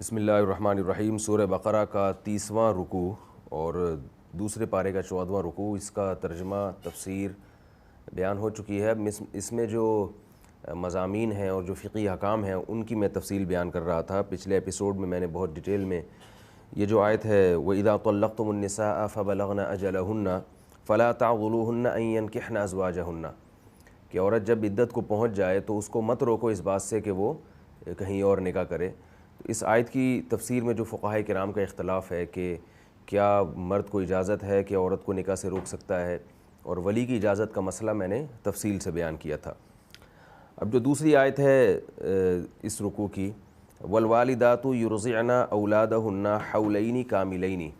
بسم اللہ الرحمن الرحیم۔ سورہ بقرہ کا 30واں رکوع اور دوسرے پارے کا 14واں رکوع، اس کا ترجمہ تفسیر بیان ہو چکی ہے۔ اس میں جو مضامین ہیں اور جو فقہی احکام ہیں ان کی میں تفصیل بیان کر رہا تھا۔ پچھلے ایپیسوڈ میں نے بہت ڈیٹیل میں یہ جو آیت ہے وَإِذَا طَلَّقْتُمُ النِّسَاءَ فَبَلَغْنَ أَجَلَهُنَّ فَلَا تَعْضُلُوهُنَّ أَن يَنكِحْنَ أَزْوَاجَهُنَّ کہ عورت جب عدت کو پہنچ جائے تو اس کو مت روکو اس بات سے کہ وہ کہیں اور نکاح کرے۔ اس آیت کی تفسیر میں جو فقہاء کرام کا اختلاف ہے کہ کیا مرد کو اجازت ہے کہ عورت کو نکاح سے روک سکتا ہے، اور ولی کی اجازت کا مسئلہ میں نے تفصیل سے بیان کیا تھا۔ اب جو دوسری آیت ہے اس رکوع کی، وَالْوَالِدَاتُ يُرْضِعْنَ أَوْلَادَهُنَّ حَوْلَيْنِ كَامِلَيْنِ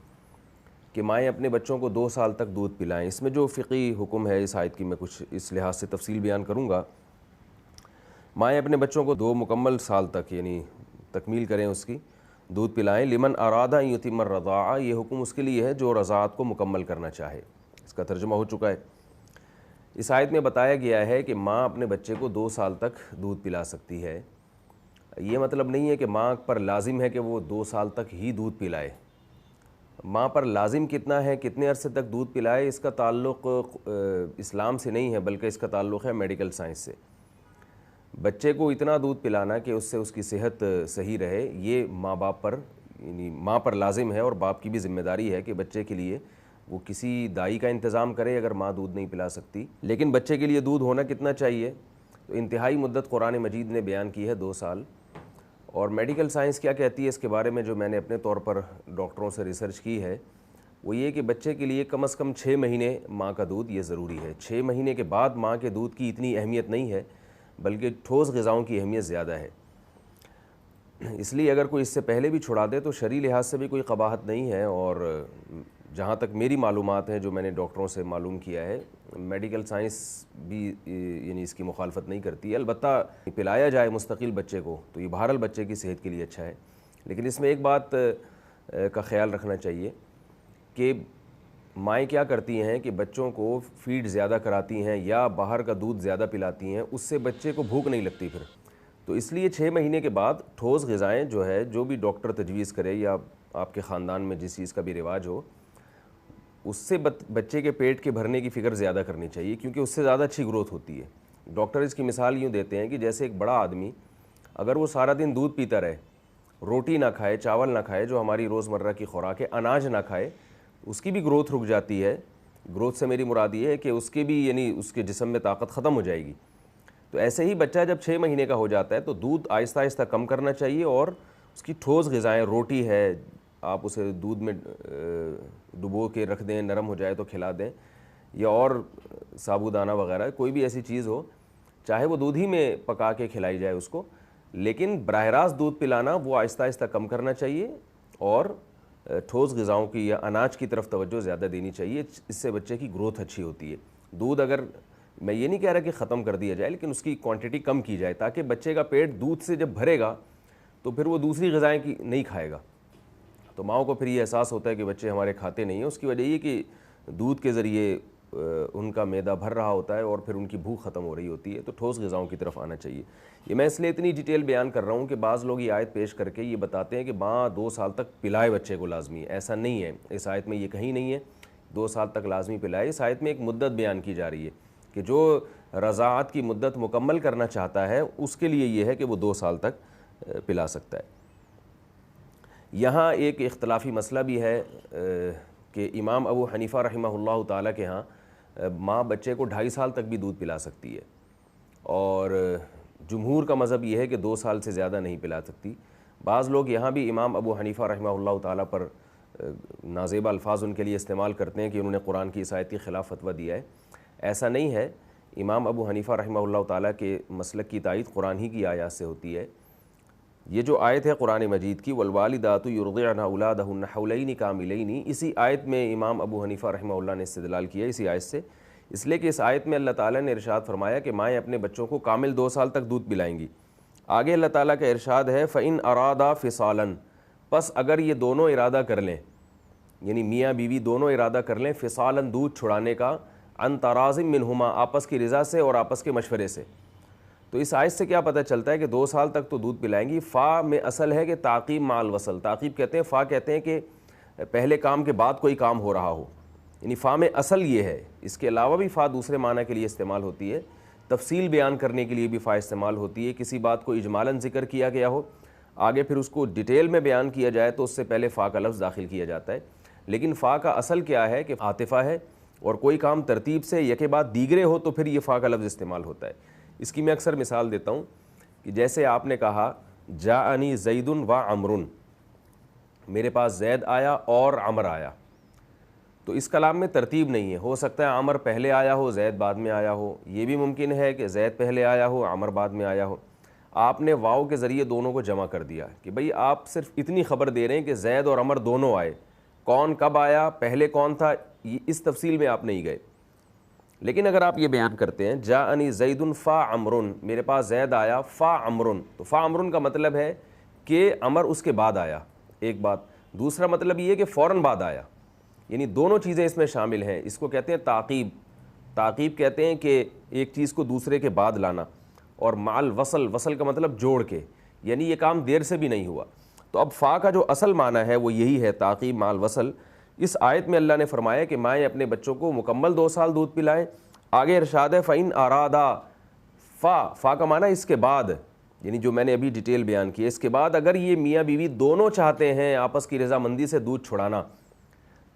کہ مائیں اپنے بچوں کو 2 سال تک دودھ پلائیں۔ اس میں جو فقہی حکم ہے اس آیت کی میں کچھ اس لحاظ سے تفصیل بیان کروں گا۔ مائیں اپنے بچوں کو 2 مکمل سال تک یعنی تکمیل کریں اس کی، دودھ پلائیں۔ لمن اراد ان یتم الرضاعہ، یہ حکم اس کے لیے ہے جو رضاعت کو مکمل کرنا چاہے۔ اس کا ترجمہ ہو چکا ہے۔ اس آیت میں بتایا گیا ہے کہ ماں اپنے بچے کو 2 سال تک دودھ پلا سکتی ہے۔ یہ مطلب نہیں ہے کہ ماں پر لازم ہے کہ وہ 2 سال تک ہی دودھ پلائے۔ ماں پر لازم کتنا ہے، کتنے عرصے تک دودھ پلائے، اس کا تعلق اسلام سے نہیں ہے بلکہ اس کا تعلق ہے میڈیکل سائنس سے۔ بچے کو اتنا دودھ پلانا کہ اس سے اس کی صحت صحیح رہے، یہ ماں باپ پر یعنی ماں پر لازم ہے، اور باپ کی بھی ذمہ داری ہے کہ بچے کے لیے وہ کسی دائی کا انتظام کرے اگر ماں دودھ نہیں پلا سکتی۔ لیکن بچے کے لیے دودھ ہونا کتنا چاہیے، تو انتہائی مدت قرآن مجید نے بیان کی ہے 2 سال۔ اور میڈیکل سائنس کیا کہتی ہے اس کے بارے میں، جو میں نے اپنے طور پر ڈاکٹروں سے ریسرچ کی ہے، وہ یہ کہ بچے کے لیے کم از کم 6 مہینے ماں کا دودھ یہ ضروری ہے۔ 6 مہینے کے بعد ماں کے دودھ کی اتنی اہمیت نہیں ہے بلکہ ٹھوس غذاؤں کی اہمیت زیادہ ہے۔ اس لیے اگر کوئی اس سے پہلے بھی چھڑا دے تو شرعی لحاظ سے بھی کوئی قباحت نہیں ہے، اور جہاں تک میری معلومات ہیں جو میں نے ڈاکٹروں سے معلوم کیا ہے، میڈیکل سائنس بھی یعنی اس کی مخالفت نہیں کرتی ہے۔ البتہ پلایا جائے مستقل بچے کو تو یہ بہرحال بچے کی صحت کے لیے اچھا ہے، لیکن اس میں ایک بات کا خیال رکھنا چاہیے کہ مائیں کیا کرتی ہیں کہ بچوں کو فیڈ زیادہ کراتی ہیں یا باہر کا دودھ زیادہ پلاتی ہیں، اس سے بچے کو بھوک نہیں لگتی پھر۔ تو اس لیے 6 مہینے کے بعد ٹھوس غذائیں جو ہے، جو بھی ڈاکٹر تجویز کرے یا آپ کے خاندان میں جس چیز کا بھی رواج ہو، اس سے بچے کے پیٹ کے بھرنے کی فکر زیادہ کرنی چاہیے، کیونکہ اس سے زیادہ اچھی گروتھ ہوتی ہے۔ ڈاکٹر اس کی مثال یوں دیتے ہیں کہ جیسے ایک بڑا آدمی اگر وہ سارا دن دودھ پیتا رہے، روٹی نہ کھائے، چاول نہ کھائے جو ہماری روزمرہ کی خوراک ہے، اناج نہ کھائے، اس کی بھی گروتھ رک جاتی ہے۔ گروتھ سے میری مراد یہ ہے کہ اس کے بھی یعنی اس کے جسم میں طاقت ختم ہو جائے گی۔ تو ایسے ہی بچہ جب 6 مہینے کا ہو جاتا ہے تو دودھ آہستہ آہستہ کم کرنا چاہیے، اور اس کی ٹھوس غذائیں، روٹی ہے، آپ اسے دودھ میں ڈبو کے رکھ دیں، نرم ہو جائے تو کھلا دیں، یا اور سابودانہ وغیرہ کوئی بھی ایسی چیز ہو، چاہے وہ دودھ ہی میں پکا کے کھلائی جائے اس کو، لیکن براہ راست دودھ پلانا وہ آہستہ آہستہ کم کرنا چاہیے، اور ٹھوس غذاؤں کی یا اناج کی طرف توجہ زیادہ دینی چاہیے۔ اس سے بچے کی گروتھ اچھی ہوتی ہے۔ دودھ اگر میں یہ نہیں کہہ رہا کہ ختم کر دیا جائے، لیکن اس کی کوانٹٹی کم کی جائے تاکہ بچے کا پیٹ دودھ سے جب بھرے گا تو پھر وہ دوسری غذائیں کی نہیں کھائے گا۔ تو ماؤں کو پھر یہ احساس ہوتا ہے کہ بچے ہمارے کھاتے نہیں ہیں، اس کی وجہ یہ کہ دودھ کے ذریعے ان کا معدہ بھر رہا ہوتا ہے اور پھر ان کی بھوک ختم ہو رہی ہوتی ہے۔ تو ٹھوس غذاؤں کی طرف آنا چاہیے۔ یہ میں اس لیے اتنی ڈیٹیل بیان کر رہا ہوں کہ بعض لوگ یہ آیت پیش کر کے یہ بتاتے ہیں کہ ماں 2 سال تک پلائے بچے کو لازمی، ایسا نہیں ہے۔ اس آیت میں یہ کہیں نہیں ہے 2 سال تک لازمی پلائے۔ اس آیت میں ایک مدت بیان کی جا رہی ہے کہ جو رضاعت کی مدت مکمل کرنا چاہتا ہے اس کے لیے یہ ہے کہ وہ 2 سال تک پلا سکتا ہے۔ یہاں ایک اختلافی مسئلہ بھی ہے کہ امام ابو حنیفہ رحمہ اللہ تعالیٰ کے ہاں ماں بچے کو 2.5 سال تک بھی دودھ پلا سکتی ہے، اور جمہور کا مذہب یہ ہے کہ 2 سال سے زیادہ نہیں پلا سکتی۔ بعض لوگ یہاں بھی امام ابو حنیفہ رحمہ اللہ تعالیٰ پر نازیبہ الفاظ ان کے لیے استعمال کرتے ہیں کہ انہوں نے قرآن کی اس آیت کی خلاف فتویٰ دیا ہے۔ ایسا نہیں ہے۔ امام ابو حنیفہ رحمہ اللہ تعالیٰ کے مسلک کی تائید قرآن ہی کی آیات سے ہوتی ہے۔ یہ جو آیت ہے قرآن مجید کی والوالدات یرضعن اولادهن حولین کاملین، اسی آیت میں امام ابو حنیفہ رحمہ اللہ نے استدلال کیا اسی آیت سے، اس لیے کہ اس آیت میں اللہ تعالیٰ نے ارشاد فرمایا کہ مائیں اپنے بچوں کو کامل 2 سال تک دودھ پلائیں گی۔ آگے اللہ تعالیٰ کا ارشاد ہے فَإِنْ أَرَادَا فِصَالًا، پس اگر یہ دونوں ارادہ کر لیں، یعنی میاں بیوی دونوں ارادہ کر لیں فصالاً دودھ چھڑانے کا، عن تراضٍ منہما آپس کی رضا سے اور آپس کے مشورے سے، تو اس آیت سے کیا پتہ چلتا ہے کہ 2 سال تک تو دودھ پلائیں گی. فا میں اصل ہے کہ تعقیب مع الوصل. تعقیب کہتے ہیں، فا کہتے ہیں کہ پہلے کام کے بعد کوئی کام ہو رہا ہو، یعنی فا میں اصل یہ ہے. اس کے علاوہ بھی فا دوسرے معنی کے لیے استعمال ہوتی ہے، تفصیل بیان کرنے کے لیے بھی فا استعمال ہوتی ہے. کسی بات کو اجمالاً ذکر کیا گیا ہو، آگے پھر اس کو ڈیٹیل میں بیان کیا جائے تو اس سے پہلے فا کا لفظ داخل کیا جاتا ہے. لیکن فا کا اصل کیا ہے کہ عاطفہ ہے، اور کوئی کام ترتیب سے یکے بعد دیگرے ہو تو پھر یہ فا کا لفظ استعمال ہوتا ہے. اس کی میں اکثر مثال دیتا ہوں کہ جیسے آپ نے کہا جاءنی زید و عمر، میرے پاس زید آیا اور عمر آیا. تو اس کلام میں ترتیب نہیں ہے. ہو سکتا ہے عمر پہلے آیا ہو، زید بعد میں آیا ہو. یہ بھی ممکن ہے کہ زید پہلے آیا ہو، عمر بعد میں آیا ہو. آپ نے واو کے ذریعے دونوں کو جمع کر دیا کہ بھئی آپ صرف اتنی خبر دے رہے ہیں کہ زید اور عمر دونوں آئے. کون کب آیا، پہلے کون تھا، اس تفصیل میں آپ نہیں گئے. لیکن اگر آپ یہ بیان کرتے ہیں جاءنی زید فا عمر، میرے پاس زید آیا فا عمر، تو فا عمر کا مطلب ہے کہ عمر اس کے بعد آیا، ایک بات. دوسرا مطلب یہ ہے کہ فوراً بعد آیا، یعنی دونوں چیزیں اس میں شامل ہیں. اس کو کہتے ہیں تعقیب. تعقیب کہتے ہیں کہ ایک چیز کو دوسرے کے بعد لانا. اور مع الوصل، وصل کا مطلب جوڑ کے، یعنی یہ کام دیر سے بھی نہیں ہوا. تو اب فا کا جو اصل معنی ہے وہ یہی ہے، تعقیب مع الوصل. اس آیت میں اللہ نے فرمایا کہ مائیں اپنے بچوں کو مکمل 2 سال دودھ پلائیں. آگے ارشاد ہے فَإِنْ أَرَادَا، فا کا معنی اس کے بعد، یعنی جو میں نے ابھی ڈیٹیل بیان کی ہے، اس کے بعد اگر یہ میاں بیوی دونوں چاہتے ہیں آپس کی رضامندی سے دودھ چھڑانا،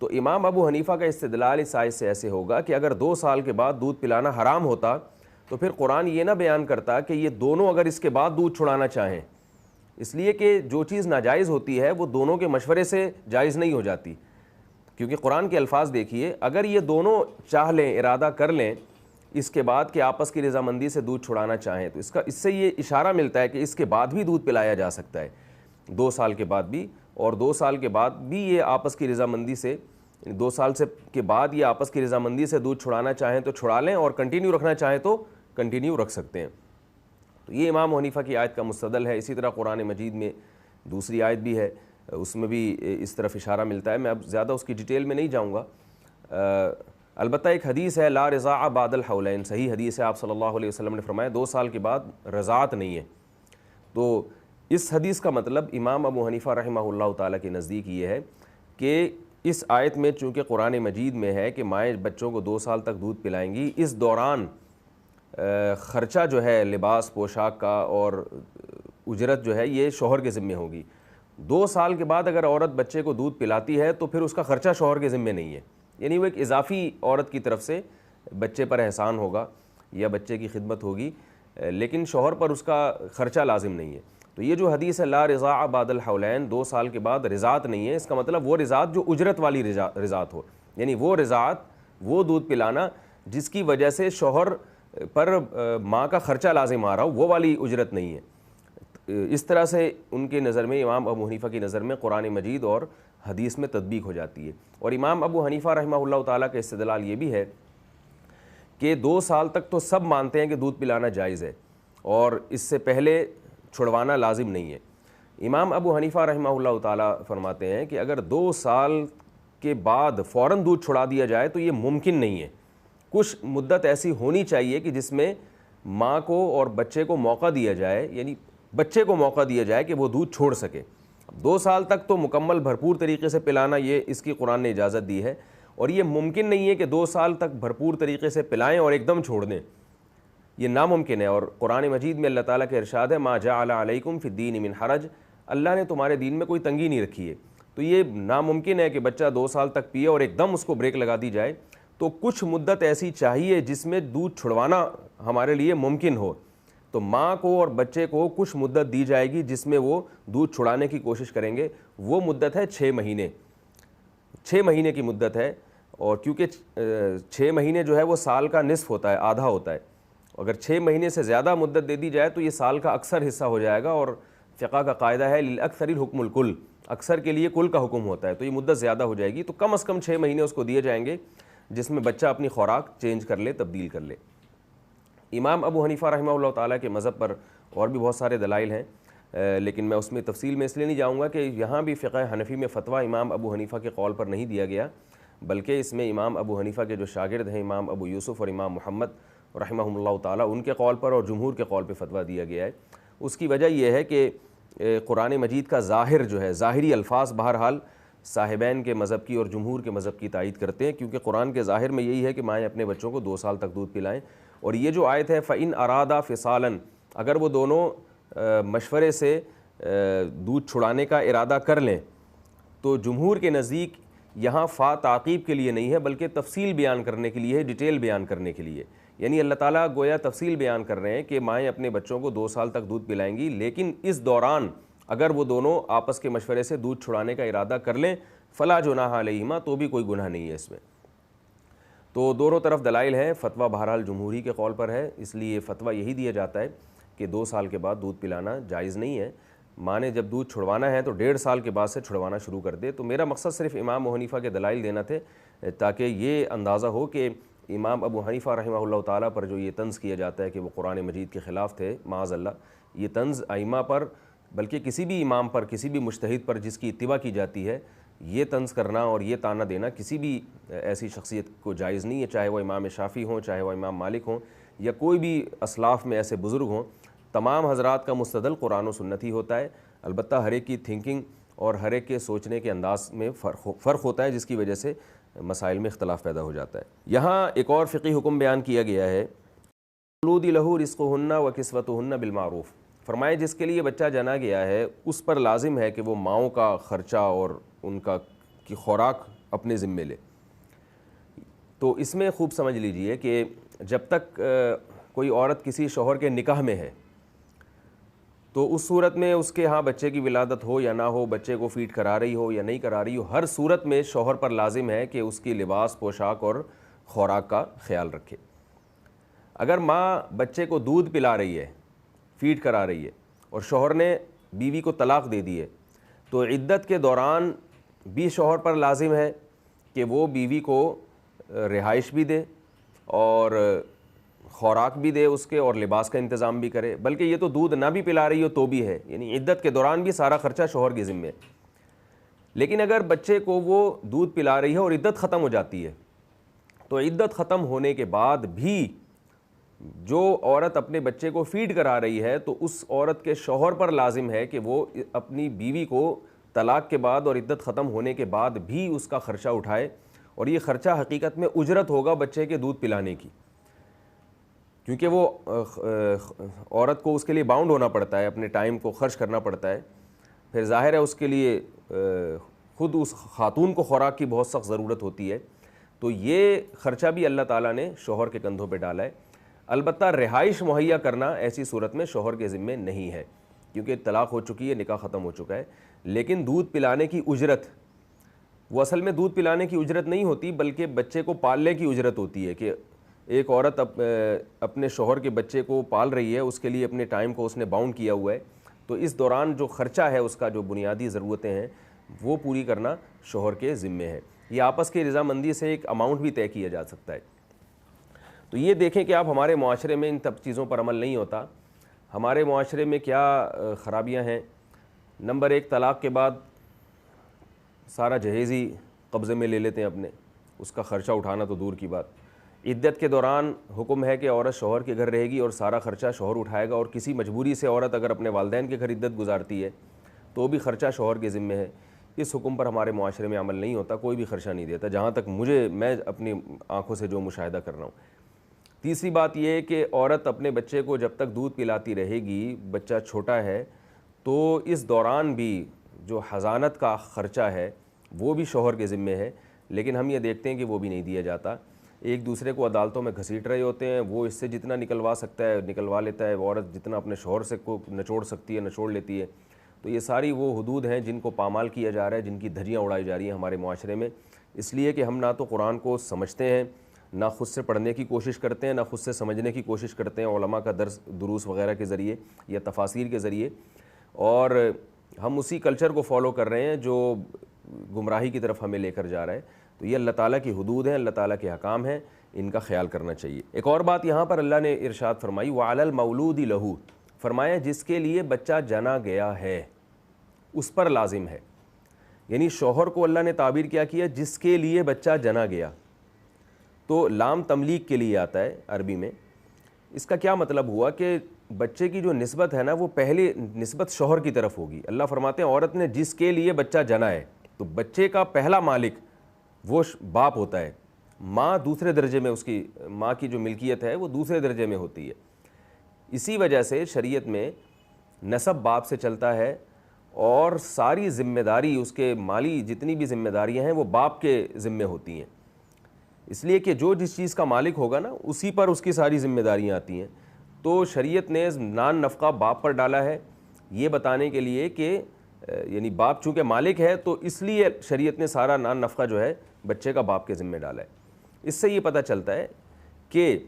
تو امام ابو حنیفہ کا استدلال اس آیت سے ایسے ہوگا کہ اگر 2 سال کے بعد دودھ پلانا حرام ہوتا تو پھر قرآن یہ نہ بیان کرتا کہ یہ دونوں اگر اس کے بعد دودھ چھڑانا چاہیں. اس لیے کہ جو چیز ناجائز ہوتی ہے وہ دونوں کے مشورے سے جائز نہیں ہو جاتی. کیونکہ قرآن کے الفاظ دیکھیے، اگر یہ دونوں چاہ لیں، ارادہ کر لیں اس کے بعد کہ آپس کی رضامندی سے دودھ چھڑانا چاہیں، تو اس سے یہ اشارہ ملتا ہے کہ اس کے بعد بھی دودھ پلایا جا سکتا ہے، 2 سال کے بعد بھی. اور 2 سال کے بعد بھی یہ آپس کی رضامندی سے، 2 سال کے بعد یہ آپس کی رضامندی سے دودھ چھڑانا چاہیں تو چھڑا لیں، اور کنٹینیو رکھنا چاہیں تو کنٹینیو رکھ سکتے ہیں. تو یہ امام حنیفہ کی آیت کا مستدل ہے. اسی طرح قرآن مجید میں دوسری آیت بھی ہے، اس میں بھی اس طرف اشارہ ملتا ہے. میں اب زیادہ اس کی ڈیٹیل میں نہیں جاؤں گا. البتہ ایک حدیث ہے لا رضاع بعد الحولین، صحیح حدیث ہے، آپ صلی اللہ علیہ وسلم نے فرمایا 2 سال کے بعد رضاعت نہیں ہے. تو اس حدیث کا مطلب امام ابو حنیفہ رحمہ اللہ تعالیٰ کے نزدیک یہ ہے کہ اس آیت میں چونکہ قرآن مجید میں ہے کہ مائیں بچوں کو 2 سال تک دودھ پلائیں گی، اس دوران خرچہ جو ہے لباس پوشاک کا اور اجرت جو ہے یہ شوہر کے ذمے ہوگی. 2 سال کے بعد اگر عورت بچے کو دودھ پلاتی ہے تو پھر اس کا خرچہ شوہر کے ذمے نہیں ہے، یعنی وہ ایک اضافی عورت کی طرف سے بچے پر احسان ہوگا یا بچے کی خدمت ہوگی، لیکن شوہر پر اس کا خرچہ لازم نہیں ہے. تو یہ جو حدیث ہے لا رضاع بعد الحولین، 2 سال کے بعد رضاعت نہیں ہے، اس کا مطلب وہ رضاعت جو اجرت والی رضاعت ہو، یعنی وہ رضاعت، وہ دودھ پلانا جس کی وجہ سے شوہر پر ماں کا خرچہ لازم آ رہا ہو، وہ والی اجرت نہیں ہے. اس طرح سے ان کے نظر میں، امام ابو حنیفہ کی نظر میں قرآن مجید اور حدیث میں تطبیق ہو جاتی ہے. اور امام ابو حنیفہ رحمہ اللہ تعالیٰ کا استدلال یہ بھی ہے کہ 2 سال تک تو سب مانتے ہیں کہ دودھ پلانا جائز ہے اور اس سے پہلے چھڑوانا لازم نہیں ہے. امام ابو حنیفہ رحمہ اللہ تعالیٰ فرماتے ہیں کہ اگر 2 سال کے بعد فوراً دودھ چھڑا دیا جائے تو یہ ممکن نہیں ہے. کچھ مدت ایسی ہونی چاہیے کہ جس میں ماں کو اور بچے کو موقع دیا جائے، یعنی بچے کو موقع دیا جائے کہ وہ دودھ چھوڑ سکے. 2 سال تک تو مکمل بھرپور طریقے سے پلانا، یہ اس کی قرآن نے اجازت دی ہے، اور یہ ممکن نہیں ہے کہ 2 سال تک بھرپور طریقے سے پلائیں اور ایک دم چھوڑ دیں، یہ ناممکن ہے. اور قرآن مجید میں اللہ تعالیٰ کے ارشاد ہے ما جعل علیکم فی الدین من حرج، اللہ نے تمہارے دین میں کوئی تنگی نہیں رکھی ہے. تو یہ ناممکن ہے کہ بچہ 2 سال تک پیے اور ایک دم اس کو بریک لگا دی جائے. تو کچھ مدت ایسی چاہیے جس میں دودھ چھڑوانا ہمارے لیے ممکن ہو. تو ماں کو اور بچے کو کچھ مدت دی جائے گی جس میں وہ دودھ چھڑانے کی کوشش کریں گے. وہ مدت ہے 6 مہینے، 6 مہینے کی مدت ہے. اور کیونکہ 6 مہینے جو ہے وہ سال کا نصف ہوتا ہے، آدھا ہوتا ہے. اگر 6 مہینے سے زیادہ مدت دے دی جائے تو یہ سال کا اکثر حصہ ہو جائے گا، اور فقہ کا قاعدہ ہے للاکثر الحکم الکل، اکثر کے لیے کل کا حکم ہوتا ہے. تو یہ مدت زیادہ ہو جائے گی. تو کم از کم 6 مہینے اس کو دیے جائیں گے جس میں بچہ اپنی خوراک چینج کر لے، تبدیل کر لے. امام ابو حنیفہ رحمہ اللہ تعالیٰ کے مذہب پر اور بھی بہت سارے دلائل ہیں، لیکن میں اس میں تفصیل میں اس لیے نہیں جاؤں گا کہ یہاں بھی فقہ حنفی میں فتویٰ امام ابو حنیفہ کے قول پر نہیں دیا گیا، بلکہ اس میں امام ابو حنیفہ کے جو شاگرد ہیں امام ابو یوسف اور امام محمد رحمہم اللہ تعالیٰ، ان کے قول پر اور جمہور کے قول پہ فتویٰ دیا گیا ہے۔ اس کی وجہ یہ ہے کہ قرآن مجید کا ظاہر جو ہے، ظاہری الفاظ بہرحال صاحبین کے مذہب کی اور جمہور کے مذہب کی تائید کرتے ہیں، کیونکہ قرآن کے ظاہر میں یہی ہے کہ مائیں اپنے بچوں کو 2 سال تک دودھ پلائیں۔ اور یہ جو آیت ہے فَإِنْ أَرَادَا فِصَالًا، اگر وہ دونوں مشورے سے دودھ چھڑانے کا ارادہ کر لیں، تو جمہور کے نزدیک یہاں فا تعقیب کے لیے نہیں ہے بلکہ تفصیل بیان کرنے کے لیے ہے، ڈیٹیل بیان کرنے کے لیے۔ یعنی اللہ تعالیٰ گویا تفصیل بیان کر رہے ہیں کہ مائیں اپنے بچوں کو 2 سال تک دودھ پلائیں گی، لیکن اس دوران اگر وہ دونوں آپس کے مشورے سے دودھ چھڑانے کا ارادہ کر لیں فلا جناح علیہما، تو بھی کوئی گناہ نہیں ہے اس میں۔ تو دونوں طرف دلائل ہیں، فتویٰ بہرحال جمہوری کے قول پر ہے، اس لیے فتویٰ یہی دیا جاتا ہے کہ 2 سال کے بعد دودھ پلانا جائز نہیں ہے۔ ماں نے جب دودھ چھڑوانا ہے تو 1.5 سال کے بعد سے چھڑوانا شروع کر دے۔ تو میرا مقصد صرف امام ابو حنیفہ کے دلائل دینا تھے تاکہ یہ اندازہ ہو کہ امام ابو حنیفہ رحمہ اللہ تعالیٰ پر جو یہ طنز کیا جاتا ہے کہ وہ قرآن مجید کے خلاف تھے، معاذ اللہ، یہ طنز ائمہ پر بلکہ کسی بھی امام پر، کسی بھی مجتہد پر جس کی اتباع کی جاتی ہے، یہ طنز کرنا اور یہ طعنہ دینا کسی بھی ایسی شخصیت کو جائز نہیں ہے، چاہے وہ امام شافعی ہوں، چاہے وہ امام مالک ہوں، یا کوئی بھی اسلاف میں ایسے بزرگ ہوں۔ تمام حضرات کا مستدل قرآن و سنت ہی ہوتا ہے، البتہ ہر ایک کی تھنکنگ اور ہر ایک کے سوچنے کے انداز میں فرق ہوتا ہے، جس کی وجہ سے مسائل میں اختلاف پیدا ہو جاتا ہے۔ یہاں ایک اور فقہی حکم بیان کیا گیا ہے، مولود لہ رزقہن و کسوتہن بالمعروف، فرمائے جس کے لیے بچہ جنا گیا ہے اس پر لازم ہے کہ وہ ماؤں کا خرچہ اور ان کی خوراک اپنے ذمے لے۔ تو اس میں خوب سمجھ لیجئے کہ جب تک کوئی عورت کسی شوہر کے نکاح میں ہے تو اس صورت میں اس کے ہاں بچے کی ولادت ہو یا نہ ہو، بچے کو فیڈ کرا رہی ہو یا نہیں کرا رہی ہو، ہر صورت میں شوہر پر لازم ہے کہ اس کی لباس، پوشاک اور خوراک کا خیال رکھے۔ اگر ماں بچے کو دودھ پلا رہی ہے، فیڈ کرا رہی ہے، اور شوہر نے بیوی کو طلاق دے دی ہے، تو عدت کے دوران بھی شوہر پر لازم ہے کہ وہ بیوی کو رہائش بھی دے اور خوراک بھی دے اس کے، اور لباس کا انتظام بھی کرے، بلکہ یہ تو دودھ نہ بھی پلا رہی ہو تو بھی ہے، یعنی عدت کے دوران بھی سارا خرچہ شوہر کے ذمہ ہے۔ لیکن اگر بچے کو وہ دودھ پلا رہی ہے اور عدت ختم ہو جاتی ہے، تو عدت ختم ہونے کے بعد بھی جو عورت اپنے بچے کو فیڈ کرا رہی ہے تو اس عورت کے شوہر پر لازم ہے کہ وہ اپنی بیوی کو طلاق کے بعد اور عدت ختم ہونے کے بعد بھی اس کا خرچہ اٹھائے، اور یہ خرچہ حقیقت میں اجرت ہوگا بچے کے دودھ پلانے کی، کیونکہ وہ عورت کو اس کے لیے باؤنڈ ہونا پڑتا ہے، اپنے ٹائم کو خرچ کرنا پڑتا ہے، پھر ظاہر ہے اس کے لیے خود اس خاتون کو خوراک کی بہت سخت ضرورت ہوتی ہے، تو یہ خرچہ بھی اللہ تعالیٰ نے شوہر کے کندھوں پہ ڈالا ہے۔ البتہ رہائش مہیا کرنا ایسی صورت میں شوہر کے ذمہ نہیں ہے، کیونکہ طلاق ہو چکی ہے، نکاح ختم ہو چکا ہے۔ لیکن دودھ پلانے کی اجرت، وہ اصل میں دودھ پلانے کی اجرت نہیں ہوتی بلکہ بچے کو پالنے کی اجرت ہوتی ہے، کہ ایک عورت اپنے شوہر کے بچے کو پال رہی ہے، اس کے لیے اپنے ٹائم کو اس نے باؤنڈ کیا ہوا ہے، تو اس دوران جو خرچہ ہے اس کا، جو بنیادی ضرورتیں ہیں وہ پوری کرنا شوہر کے ذمہ ہے۔ یہ آپس کی رضامندی سے ایک اماؤنٹ بھی طے کیا جا سکتا ہے۔ تو یہ دیکھیں کہ آپ ہمارے معاشرے میں ان تب چیزوں پر عمل نہیں ہوتا۔ ہمارے معاشرے میں کیا خرابیاں ہیں؟ نمبر 1، طلاق کے بعد سارا جہیز ہی قبضے میں لے لیتے ہیں اپنے، اس کا خرچہ اٹھانا تو دور کی بات۔ عدت کے دوران حکم ہے کہ عورت شوہر کے گھر رہے گی اور سارا خرچہ شوہر اٹھائے گا، اور کسی مجبوری سے عورت اگر اپنے والدین کے گھر عدت گزارتی ہے تو بھی خرچہ شوہر کے ذمہ ہے۔ اس حکم پر ہمارے معاشرے میں عمل نہیں ہوتا، کوئی بھی خرچہ نہیں دیتا، جہاں تک میں اپنی آنکھوں سے جو مشاہدہ کر رہا ہوں۔ تیسری بات یہ ہے کہ عورت اپنے بچے کو جب تک دودھ پلاتی رہے گی، بچہ چھوٹا ہے، تو اس دوران بھی جو حضانت کا خرچہ ہے وہ بھی شوہر کے ذمہ ہے، لیکن ہم یہ دیکھتے ہیں کہ وہ بھی نہیں دیا جاتا۔ ایک دوسرے کو عدالتوں میں گھسیٹ رہے ہوتے ہیں، وہ اس سے جتنا نکلوا سکتا ہے نکلوا لیتا ہے، وہ عورت جتنا اپنے شوہر سے کو نچوڑ سکتی ہے نچوڑ لیتی ہے۔ تو یہ ساری وہ حدود ہیں جن کو پامال کیا جا رہا ہے، جن کی دھجیاں اڑائی جا رہی ہیں ہمارے معاشرے میں، اس لیے کہ ہم نہ تو قرآن کو سمجھتے ہیں، نہ خود سے پڑھنے کی کوشش کرتے ہیں، نہ خود سے سمجھنے کی کوشش کرتے ہیں علماء کا دروس وغیرہ کے ذریعے یا تفاسیر کے ذریعے، اور ہم اسی کلچر کو فالو کر رہے ہیں جو گمراہی کی طرف ہمیں لے کر جا رہا ہے۔ تو یہ اللہ تعالیٰ کی حدود ہیں، اللہ تعالیٰ کے احکام ہیں، ان کا خیال کرنا چاہیے۔ ایک اور بات یہاں پر اللہ نے ارشاد فرمائی، وَعَلَى الْمَوْلُودِ لَهُ، فرمایا جس کے لیے بچہ جنا گیا ہے اس پر لازم ہے، یعنی شوہر کو اللہ نے تعبیر کیا جس کے لیے بچہ جنا گیا، تو لام تملیک کے لیے آتا ہے عربی میں، اس کا کیا مطلب ہوا کہ بچے کی جو نسبت ہے نا وہ پہلے نسبت شوہر کی طرف ہوگی. اللہ فرماتے ہیں عورت نے جس کے لیے بچہ جنا ہے تو بچے کا پہلا مالک وہ باپ ہوتا ہے. ماں دوسرے درجے میں، اس کی ماں کی جو ملکیت ہے وہ دوسرے درجے میں ہوتی ہے. اسی وجہ سے شریعت میں نسب باپ سے چلتا ہے اور ساری ذمہ داری اس کے مالی جتنی بھی ذمہ داریاں ہیں وہ باپ کے ذمے ہوتی ہیں. اس لیے کہ جو جس چیز کا مالک ہوگا نا اسی پر اس کی ساری ذمہ داریاں آتی ہیں. تو شریعت نے نان نفقہ باپ پر ڈالا ہے یہ بتانے کے لیے کہ یعنی باپ چونکہ مالک ہے تو اس لیے شریعت نے سارا نان نفقہ جو ہے بچے کا باپ کے ذمہ ڈالا ہے. اس سے یہ پتہ چلتا ہے کہ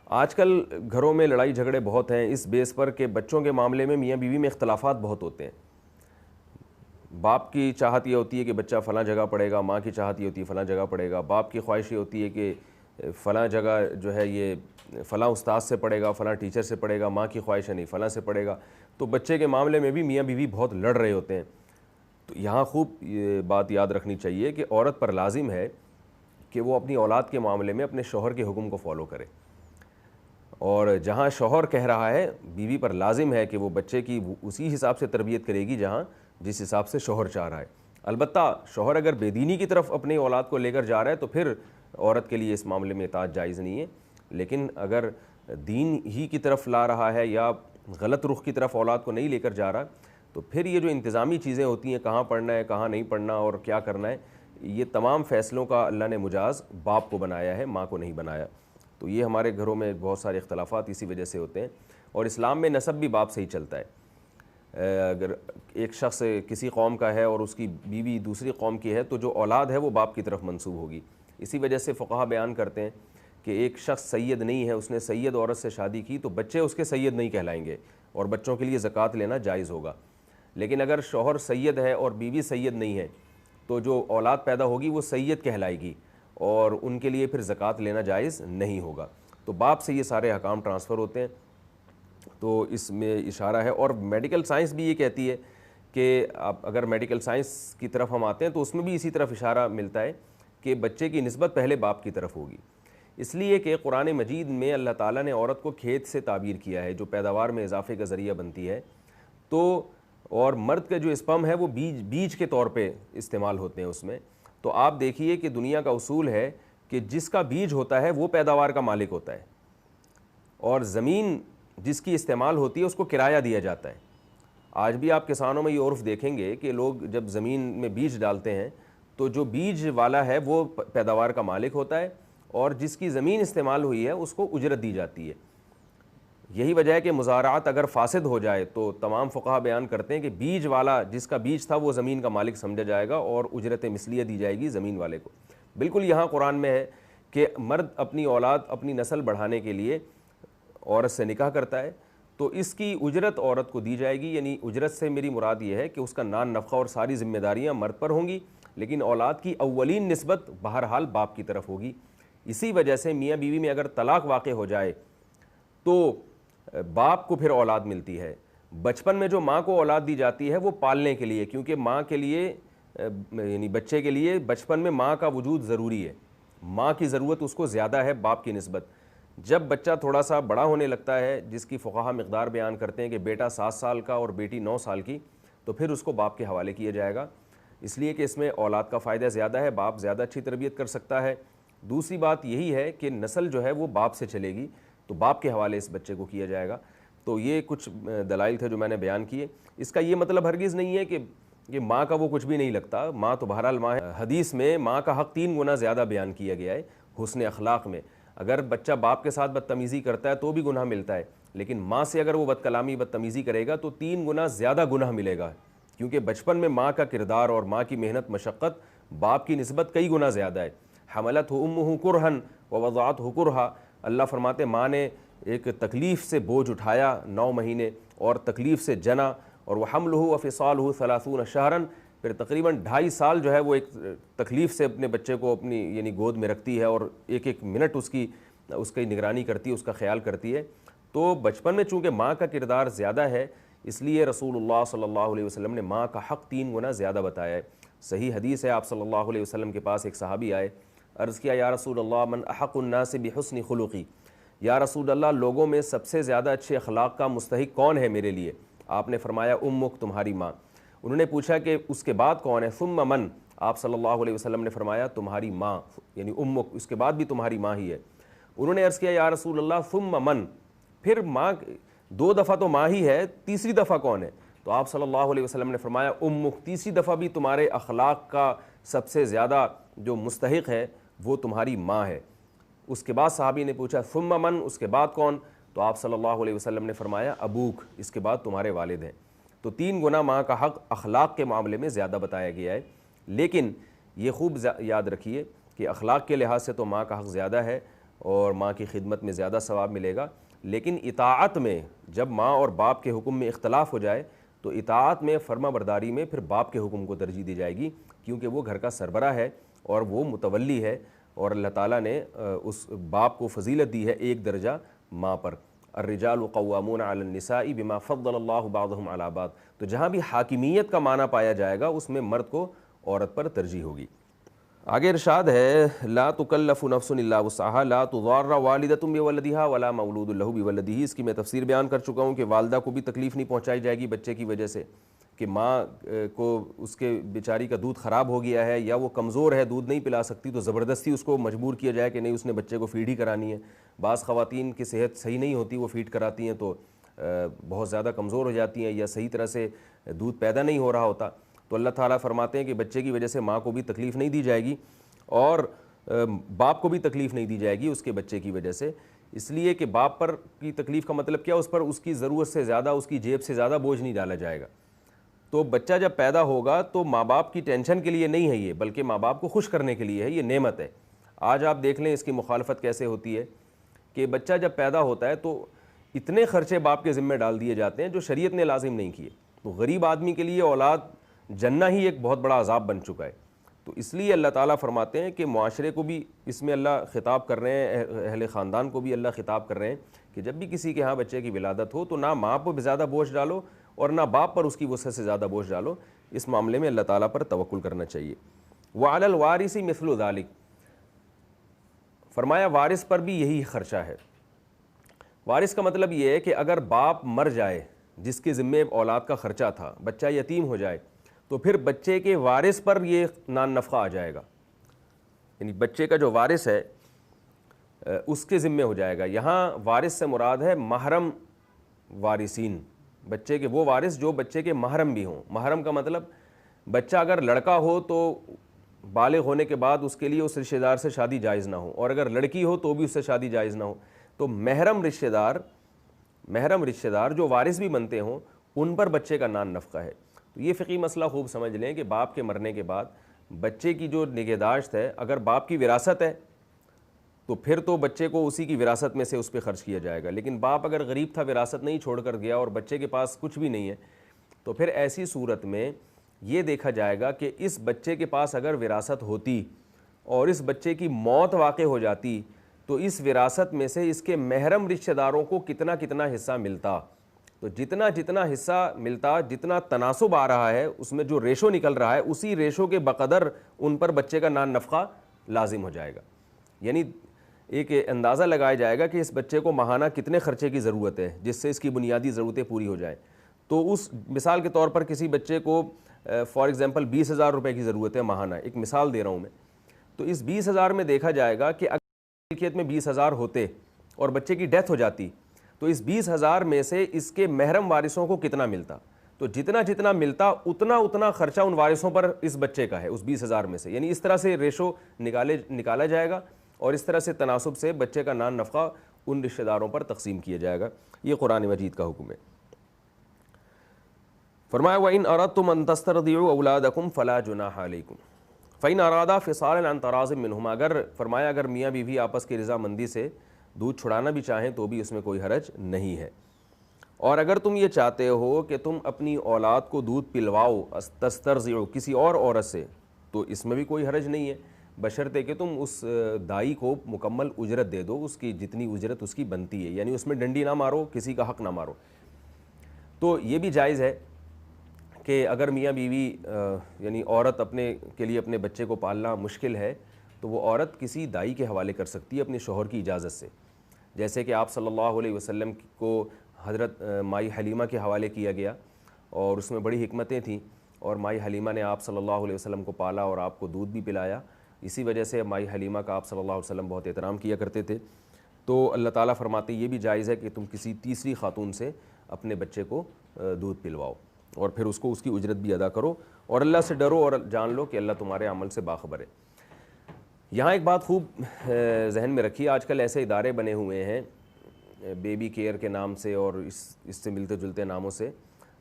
آج کل گھروں میں لڑائی جھگڑے بہت ہیں اس بیس پر کہ بچوں کے معاملے میں میاں بیوی میں اختلافات بہت ہوتے ہیں. باپ کی چاہت یہ ہوتی ہے کہ بچہ فلاں جگہ پڑھے گا، ماں کی چاہت یہ ہوتی ہے فلاں جگہ پڑھے گا. باپ کی خواہش یہ ہوتی ہے کہ فلاں جگہ جو ہے یہ فلاں استاد سے پڑھے گا، فلاں ٹیچر سے پڑھے گا. ماں کی خواہش ہے نہیں فلاں سے پڑھے گا. تو بچے کے معاملے میں بھی میاں بیوی بہت لڑ رہے ہوتے ہیں. تو یہاں خوب یہ بات یاد رکھنی چاہیے کہ عورت پر لازم ہے کہ وہ اپنی اولاد کے معاملے میں اپنے شوہر کے حکم کو فالو کرے، اور جہاں شوہر کہہ رہا ہے بیوی پر لازم ہے کہ وہ بچے کی اسی حساب سے تربیت کرے گی جہاں جس حساب سے شوہر چاہ رہا ہے. البتہ شوہر اگر بے دینی کی طرف اپنی اولاد کو لے کر جا رہا ہے تو پھر عورت کے لیے اس معاملے میں اطاعت جائز نہیں ہے. لیکن اگر دین ہی کی طرف لا رہا ہے یا غلط رخ کی طرف اولاد کو نہیں لے کر جا رہا تو پھر یہ جو انتظامی چیزیں ہوتی ہیں کہاں پڑھنا ہے کہاں نہیں پڑھنا اور کیا کرنا ہے، یہ تمام فیصلوں کا اللہ نے مجاز باپ کو بنایا ہے، ماں کو نہیں بنایا. تو یہ ہمارے گھروں میں بہت سارے اختلافات اسی وجہ سے ہوتے ہیں. اور اسلام میں نسب بھی باپ سے ہی چلتا ہے. اگر ایک شخص کسی قوم کا ہے اور اس کی بیوی دوسری قوم کی ہے تو جو اولاد ہے وہ باپ کی طرف منسوب ہوگی. اسی وجہ سے فقہا بیان کرتے ہیں کہ ایک شخص سید نہیں ہے، اس نے سید عورت سے شادی کی تو بچے اس کے سید نہیں کہلائیں گے اور بچوں کے لیے زکوٰۃ لینا جائز ہوگا. لیکن اگر شوہر سید ہے اور بیوی سید نہیں ہے تو جو اولاد پیدا ہوگی وہ سید کہلائے گی اور ان کے لیے پھر زکوٰۃ لینا جائز نہیں ہوگا. تو باپ سے یہ سارے احکام ٹرانسفر ہوتے ہیں. تو اس میں اشارہ ہے. اور میڈیکل سائنس بھی یہ کہتی ہے کہ اگر میڈیکل سائنس کی طرف ہم آتے ہیں تو اس میں بھی اسی طرف اشارہ ملتا ہے کہ بچے کی نسبت پہلے باپ کی طرف ہوگی. اس لیے کہ قرآن مجید میں اللہ تعالیٰ نے عورت کو کھیت سے تعبیر کیا ہے جو پیداوار میں اضافے کا ذریعہ بنتی ہے. تو اور مرد کا جو اسپم ہے وہ بیج کے طور پہ استعمال ہوتے ہیں اس میں. تو آپ دیکھیے کہ دنیا کا اصول ہے کہ جس کا بیج ہوتا ہے وہ پیداوار کا مالک ہوتا ہے اور زمین جس کی استعمال ہوتی ہے اس کو کرایہ دیا جاتا ہے. آج بھی آپ کسانوں میں یہ عرف دیکھیں گے کہ لوگ جب زمین میں بیج ڈالتے ہیں تو جو بیج والا ہے وہ پیداوار کا مالک ہوتا ہے اور جس کی زمین استعمال ہوئی ہے اس کو اجرت دی جاتی ہے. یہی وجہ ہے کہ مزارعات اگر فاسد ہو جائے تو تمام فقہا بیان کرتے ہیں کہ بیج والا جس کا بیج تھا وہ زمین کا مالک سمجھا جائے گا اور اجرت مثلیہ دی جائے گی زمین والے کو. بالکل یہاں قرآن میں ہے کہ مرد اپنی اولاد اپنی نسل بڑھانے کے لیے عورت سے نکاح کرتا ہے تو اس کی اجرت عورت کو دی جائے گی. یعنی اجرت سے میری مراد یہ ہے کہ اس کا نان نفقہ اور ساری ذمہ داریاں مرد پر ہوں گی لیکن اولاد کی اولین نسبت بہرحال باپ کی طرف ہوگی. اسی وجہ سے میاں بیوی میں اگر طلاق واقع ہو جائے تو باپ کو پھر اولاد ملتی ہے. بچپن میں جو ماں کو اولاد دی جاتی ہے وہ پالنے کے لیے، کیونکہ ماں کے لیے یعنی بچے کے لیے بچپن میں ماں کا وجود ضروری ہے. ماں کی ضرورت اس کو زیادہ ہے باپ کی نسبت. جب بچہ تھوڑا سا بڑا ہونے لگتا ہے جس کی فقہا مقدار بیان کرتے ہیں کہ بیٹا 7 سال کا اور بیٹی 9 سال کی تو پھر اس کو باپ کے حوالے کیا جائے گا، اس لیے کہ اس میں اولاد کا فائدہ زیادہ ہے، باپ زیادہ اچھی تربیت کر سکتا ہے. دوسری بات یہی ہے کہ نسل جو ہے وہ باپ سے چلے گی تو باپ کے حوالے اس بچے کو کیا جائے گا. تو یہ کچھ دلائل تھے جو میں نے بیان کیے. اس کا یہ مطلب ہرگز نہیں ہے کہ ماں کا وہ کچھ بھی نہیں لگتا. ماں تو بہرحال ماں ہے. حدیث میں ماں کا حق 3 گنا زیادہ بیان کیا گیا ہے حسن اخلاق میں. اگر بچہ باپ کے ساتھ بدتمیزی کرتا ہے تو بھی گناہ ملتا ہے، لیکن ماں سے اگر وہ بد کلامی بدتمیزی کرے گا تو 3 گنا زیادہ گناہ ملے گا، کیونکہ بچپن میں ماں کا کردار اور ماں کی محنت مشقت باپ کی نسبت کئی گنا زیادہ ہے. حملتہ امہ کرہن ووضعتہ کرہا. اللہ فرماتے ماں نے ایک تکلیف سے بوجھ اٹھایا 9 مہینے اور تکلیف سے جنا، اور وحملہ وفصالہ 30 شہرا، پھر تقریباً 2.5 سال جو ہے وہ ایک تکلیف سے اپنے بچے کو اپنی یعنی گود میں رکھتی ہے اور ایک منٹ اس کی نگرانی کرتی ہے، اس کا خیال کرتی ہے. تو بچپن میں چونکہ ماں کا کردار زیادہ ہے اس لیے رسول اللہ صلی اللہ علیہ وسلم نے ماں کا حق 3 گنا زیادہ بتایا ہے. صحیح حدیث ہے، آپ صلی اللہ علیہ وسلم کے پاس ایک صحابی آئے، عرض کیا یا رسول اللہ من احق الناس بحسن خلقی، یا رسول اللہ لوگوں میں سب سے زیادہ اچھے اخلاق کا مستحق کون ہے میرے لیے؟ آپ نے فرمایا امک، تمہاری ماں۔ انہوں نے پوچھا کہ اس کے بعد کون ہے؟ ثم من، آپ صلی اللہ علیہ وسلم نے فرمایا تمہاری ماں، یعنی امک، اس کے بعد بھی تمہاری ماں ہی ہے۔ انہوں نے عرض کیا یا رسول اللہ ثم من، پھر ماں، 2 دفعہ تو ماں ہی ہے، تیسری دفعہ کون ہے؟ تو آپ صلی اللہ علیہ وسلم نے فرمایا امک، تیسری دفعہ بھی تمہارے اخلاق کا سب سے زیادہ جو مستحق ہے وہ تمہاری ماں ہے۔ اس کے بعد صحابی نے پوچھا ثم من، اس کے بعد کون؟ تو آپ صلی اللہ علیہ وسلم نے فرمایا ابوک، اس کے بعد تمہارے والد ہیں۔ تو 3 گنا ماں کا حق اخلاق کے معاملے میں زیادہ بتایا گیا ہے، لیکن یہ خوب یاد رکھیے کہ اخلاق کے لحاظ سے تو ماں کا حق زیادہ ہے اور ماں کی خدمت میں زیادہ ثواب ملے گا، لیکن اطاعت میں جب ماں اور باپ کے حکم میں اختلاف ہو جائے تو اطاعت میں، فرما برداری میں پھر باپ کے حکم کو ترجیح دی جائے گی، کیونکہ وہ گھر کا سربراہ ہے اور وہ متولی ہے، اور اللہ تعالیٰ نے اس باپ کو فضیلت دی ہے 1 درجہ ماں پر۔ الرجال قوامون علی النساء بما فضل اللہ بعضهم علی بعض، تو جہاں بھی حاکمیت کا معنی پایا جائے گا اس میں مرد کو عورت پر ترجیح ہوگی۔ آگے ارشاد ہے لا تکلف نفس الا وسعها لا تضار والدۃ بولدها ولا مولود له بولده، اس کی میں تفسیر بیان کر چکا ہوں کہ والدہ کو بھی تکلیف نہیں پہنچائی جائے گی بچے کی وجہ سے، کہ ماں کو اس کے بیچاری کا دودھ خراب ہو گیا ہے یا وہ کمزور ہے، دودھ نہیں پلا سکتی، تو زبردستی اس کو مجبور کیا جائے کہ نہیں اس نے بچے کو فیڈ ہی کرانی ہے۔ بعض خواتین کی صحت صحیح نہیں ہوتی، وہ فیڈ کراتی ہیں تو بہت زیادہ کمزور ہو جاتی ہیں یا صحیح طرح سے دودھ پیدا نہیں ہو رہا ہوتا، تو اللہ تعالیٰ فرماتے ہیں کہ بچے کی وجہ سے ماں کو بھی تکلیف نہیں دی جائے گی اور باپ کو بھی تکلیف نہیں دی جائے گی اس کے بچے کی وجہ سے، اس لیے کہ باپ پر کی تکلیف کا مطلب کیا، اس پر اس کی ضرورت سے زیادہ، اس کی جیب سے زیادہ بوجھ نہیں ڈالا جائے گا۔ تو بچہ جب پیدا ہوگا تو ماں باپ کی ٹینشن کے لیے نہیں ہے یہ، بلکہ ماں باپ کو خوش کرنے کے لیے ہے، یہ نعمت ہے۔ آج آپ دیکھ لیں اس کی مخالفت کیسے ہوتی ہے کہ بچہ جب پیدا ہوتا ہے تو اتنے خرچے باپ کے ذمہ ڈال دیے جاتے ہیں جو شریعت نے لازم نہیں کیے، تو غریب آدمی کے لیے اولاد جننا ہی ایک بہت بڑا عذاب بن چکا ہے۔ تو اس لیے اللہ تعالیٰ فرماتے ہیں کہ معاشرے کو بھی اس میں اللہ خطاب کر رہے ہیں، اہل خاندان کو بھی اللہ خطاب کر رہے ہیں کہ جب بھی کسی کے ہاں بچے کی ولادت ہو تو نہ ماں پر زیادہ بوجھ ڈالو اور نہ باپ پر اس کی وسعت سے زیادہ بوجھ ڈالو، اس معاملے میں اللہ تعالیٰ پر توکل کرنا چاہیے۔ وعلی الوارث مثل ذلک، فرمایا وارث پر بھی یہی خرچہ ہے۔ وارث کا مطلب یہ ہے کہ اگر باپ مر جائے جس کے ذمے اولاد کا خرچہ تھا، بچہ یتیم ہو جائے، تو پھر بچے کے وارث پر یہ نان نفقہ آ جائے گا، یعنی بچے کا جو وارث ہے اس کے ذمے ہو جائے گا۔ یہاں وارث سے مراد ہے محرم وارثین، بچے کے وہ وارث جو بچے کے محرم بھی ہوں۔ محرم کا مطلب بچہ اگر لڑکا ہو تو بالغ ہونے کے بعد اس کے لیے اس رشتہ دار سے شادی جائز نہ ہو، اور اگر لڑکی ہو تو بھی اس سے شادی جائز نہ ہو۔ تو محرم رشتہ دار جو وارث بھی بنتے ہوں ان پر بچے کا نان نفقہ ہے۔ تو یہ فقہی مسئلہ خوب سمجھ لیں کہ باپ کے مرنے کے بعد بچے کی جو نگہداشت ہے، اگر باپ کی وراثت ہے تو پھر تو بچے کو اسی کی وراثت میں سے اس پہ خرچ کیا جائے گا، لیکن باپ اگر غریب تھا، وراثت نہیں چھوڑ کر گیا اور بچے کے پاس کچھ بھی نہیں ہے، تو پھر ایسی صورت میں یہ دیکھا جائے گا کہ اس بچے کے پاس اگر وراثت ہوتی اور اس بچے کی موت واقع ہو جاتی تو اس وراثت میں سے اس کے محرم رشتہ داروں کو کتنا کتنا حصہ ملتا۔ تو جتنا جتنا حصہ ملتا، جتنا تناسب آ رہا ہے اس میں جو ریشو نکل رہا ہے، اسی ریشو کے بقدر ان پر بچے کا نان نفقہ لازم ہو جائے گا۔ یعنی ایک اندازہ لگایا جائے گا کہ اس بچے کو ماہانہ کتنے خرچے کی ضرورت ہے جس سے اس کی بنیادی ضرورتیں پوری ہو جائیں۔ تو اس مثال کے طور پر کسی بچے کو فار ایگزامپل 20,000 روپے کی ضرورت ہے ماہانہ، ایک مثال دے رہا ہوں میں، تو اس 20,000 میں دیکھا جائے گا کہ اگر ملکیت میں 20,000 ہوتے اور بچے کی ڈیتھ ہو جاتی تو اس 20,000 میں سے اس کے محرم وارثوں کو کتنا ملتا، تو جتنا جتنا ملتا اتنا اتنا خرچہ ان وارثوں پر اس بچے کا ہے اس 20,000 میں سے، یعنی اس طرح سے ریشو نکالا جائے گا اور اس طرح سے تناسب سے بچے کا نان نفقہ ان رشتہ داروں پر تقسیم کیا جائے گا۔ یہ قرآن مجید کا حکم ہے۔ فرمایا وَإِنْ أَرَدْتُمْ أَن تَسْتَرْضِعُوا أَوْلَادَكُمْ فَلَا جُنَاحَ عَلَيْكُمْ فَإِنْ أَرَادَا فِصَالًا عَن تَرَاضٍ مِّنْهُمَا، اگر فرمایا اگر میاں بیوی آپس کی رضامندی سے دودھ چھڑانا بھی چاہیں تو بھی اس میں کوئی حرج نہیں ہے۔ اور اگر تم یہ چاہتے ہو کہ تم اپنی اولاد کو دودھ پلواؤ تسترضعوا کسی اور عورت سے، تو اس میں بھی کوئی حرج نہیں ہے، بشرطے کہ تم اس دائی کو مکمل اجرت دے دو، اس کی جتنی اجرت اس کی بنتی ہے، یعنی اس میں ڈنڈی نہ مارو، کسی کا حق نہ مارو۔ تو یہ بھی جائز ہے کہ اگر میاں بیوی یعنی عورت اپنے کے لیے اپنے بچے کو پالنا مشکل ہے تو وہ عورت کسی دائی کے حوالے کر سکتی ہے اپنے شوہر کی اجازت سے، جیسے کہ آپ صلی اللہ علیہ وسلم کو حضرت مائی حلیمہ کے حوالے کیا گیا اور اس میں بڑی حکمتیں تھیں، اور مائی حلیمہ نے آپ صلی اللہ علیہ وسلم کو پالا اور آپ کو دودھ بھی پلایا، اسی وجہ سے مائی حلیمہ کا آپ صلی اللہ علیہ وسلم بہت احترام کیا کرتے تھے۔ تو اللہ تعالیٰ فرماتے ہیں یہ بھی جائز ہے کہ تم کسی تیسری خاتون سے اپنے بچے کو دودھ پلواؤ اور پھر اس کو اس کی اجرت بھی ادا کرو، اور اللہ سے ڈرو اور جان لو کہ اللہ تمہارے عمل سے باخبر ہے۔ یہاں ایک بات خوب ذہن میں رکھیے، آج کل ایسے ادارے بنے ہوئے ہیں بیبی کیئر کے نام سے اور اس سے ملتے جلتے ناموں سے،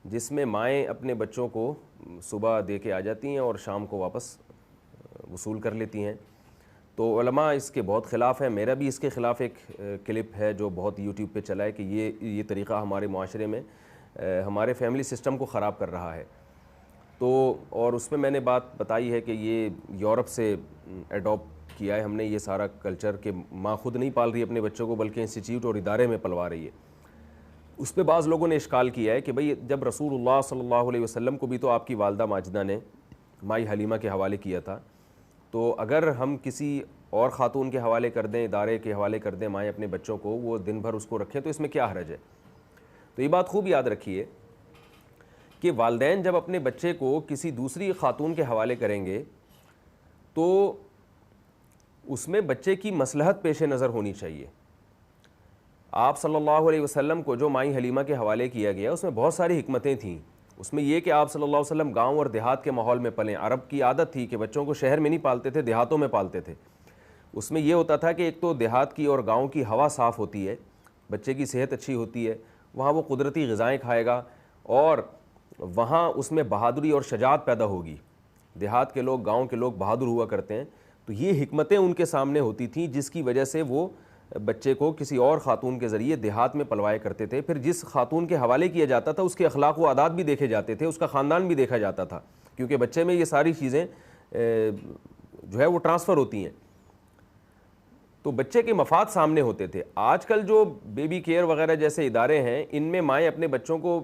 جس میں مائیں اپنے بچوں کو صبح دے کے آ جاتی ہیں اور شام کو واپس وصول کر لیتی ہیں۔ تو علماء اس کے بہت خلاف ہیں، میرا بھی اس کے خلاف ایک کلپ ہے جو بہت یوٹیوب پہ چلا ہے کہ یہ طریقہ ہمارے معاشرے میں ہمارے فیملی سسٹم کو خراب کر رہا ہے۔ تو اور اس میں نے بات بتائی ہے کہ یہ یورپ سے ایڈاپٹ کیا ہے ہم نے یہ سارا کلچر، کہ ماں خود نہیں پال رہی اپنے بچوں کو بلکہ انسٹیٹیوٹ اور ادارے میں پلوا رہی ہے۔ اس پہ بعض لوگوں نے اشکال کیا ہے کہ بھئی جب رسول اللہ صلی اللہ علیہ وسلم کو بھی تو آپ کی والدہ ماجدہ نے مائی حلیمہ کے حوالے کیا تھا، تو اگر ہم کسی اور خاتون کے حوالے کر دیں، ادارے کے حوالے کر دیں مائیں اپنے بچوں کو، وہ دن بھر اس کو رکھیں، تو اس میں کیا حرج ہے؟ تو یہ بات خوب یاد رکھیے کہ والدین جب اپنے بچے کو کسی دوسری خاتون کے حوالے کریں گے تو اس میں بچے کی مصلحت پیش نظر ہونی چاہیے۔ آپ صلی اللہ علیہ وسلم کو جو مائی حلیمہ کے حوالے کیا گیا اس میں بہت ساری حکمتیں تھیں، اس میں یہ کہ آپ صلی اللہ علیہ وسلم گاؤں اور دیہات کے ماحول میں پلیں۔ عرب کی عادت تھی کہ بچوں کو شہر میں نہیں پالتے تھے، دیہاتوں میں پالتے تھے۔ اس میں یہ ہوتا تھا کہ ایک تو دیہات کی اور گاؤں کی ہوا صاف ہوتی ہے، بچے کی صحت اچھی ہوتی ہے، وہاں وہ قدرتی غذائیں کھائے گا اور وہاں اس میں بہادری اور شجاعت پیدا ہوگی۔ دیہات کے لوگ، گاؤں کے لوگ بہادر ہوا کرتے ہیں، تو یہ حکمتیں ان کے سامنے ہوتی تھیں جس کی وجہ سے وہ بچے کو کسی اور خاتون کے ذریعے دیہات میں پلوائے کرتے تھے۔ پھر جس خاتون کے حوالے کیا جاتا تھا اس کے اخلاق و عادات بھی دیکھے جاتے تھے، اس کا خاندان بھی دیکھا جاتا تھا، کیونکہ بچے میں یہ ساری چیزیں جو ہے وہ ٹرانسفر ہوتی ہیں، تو بچے کے مفاد سامنے ہوتے تھے۔ آج کل جو بیبی کیئر وغیرہ جیسے ادارے ہیں ان میں مائیں اپنے بچوں کو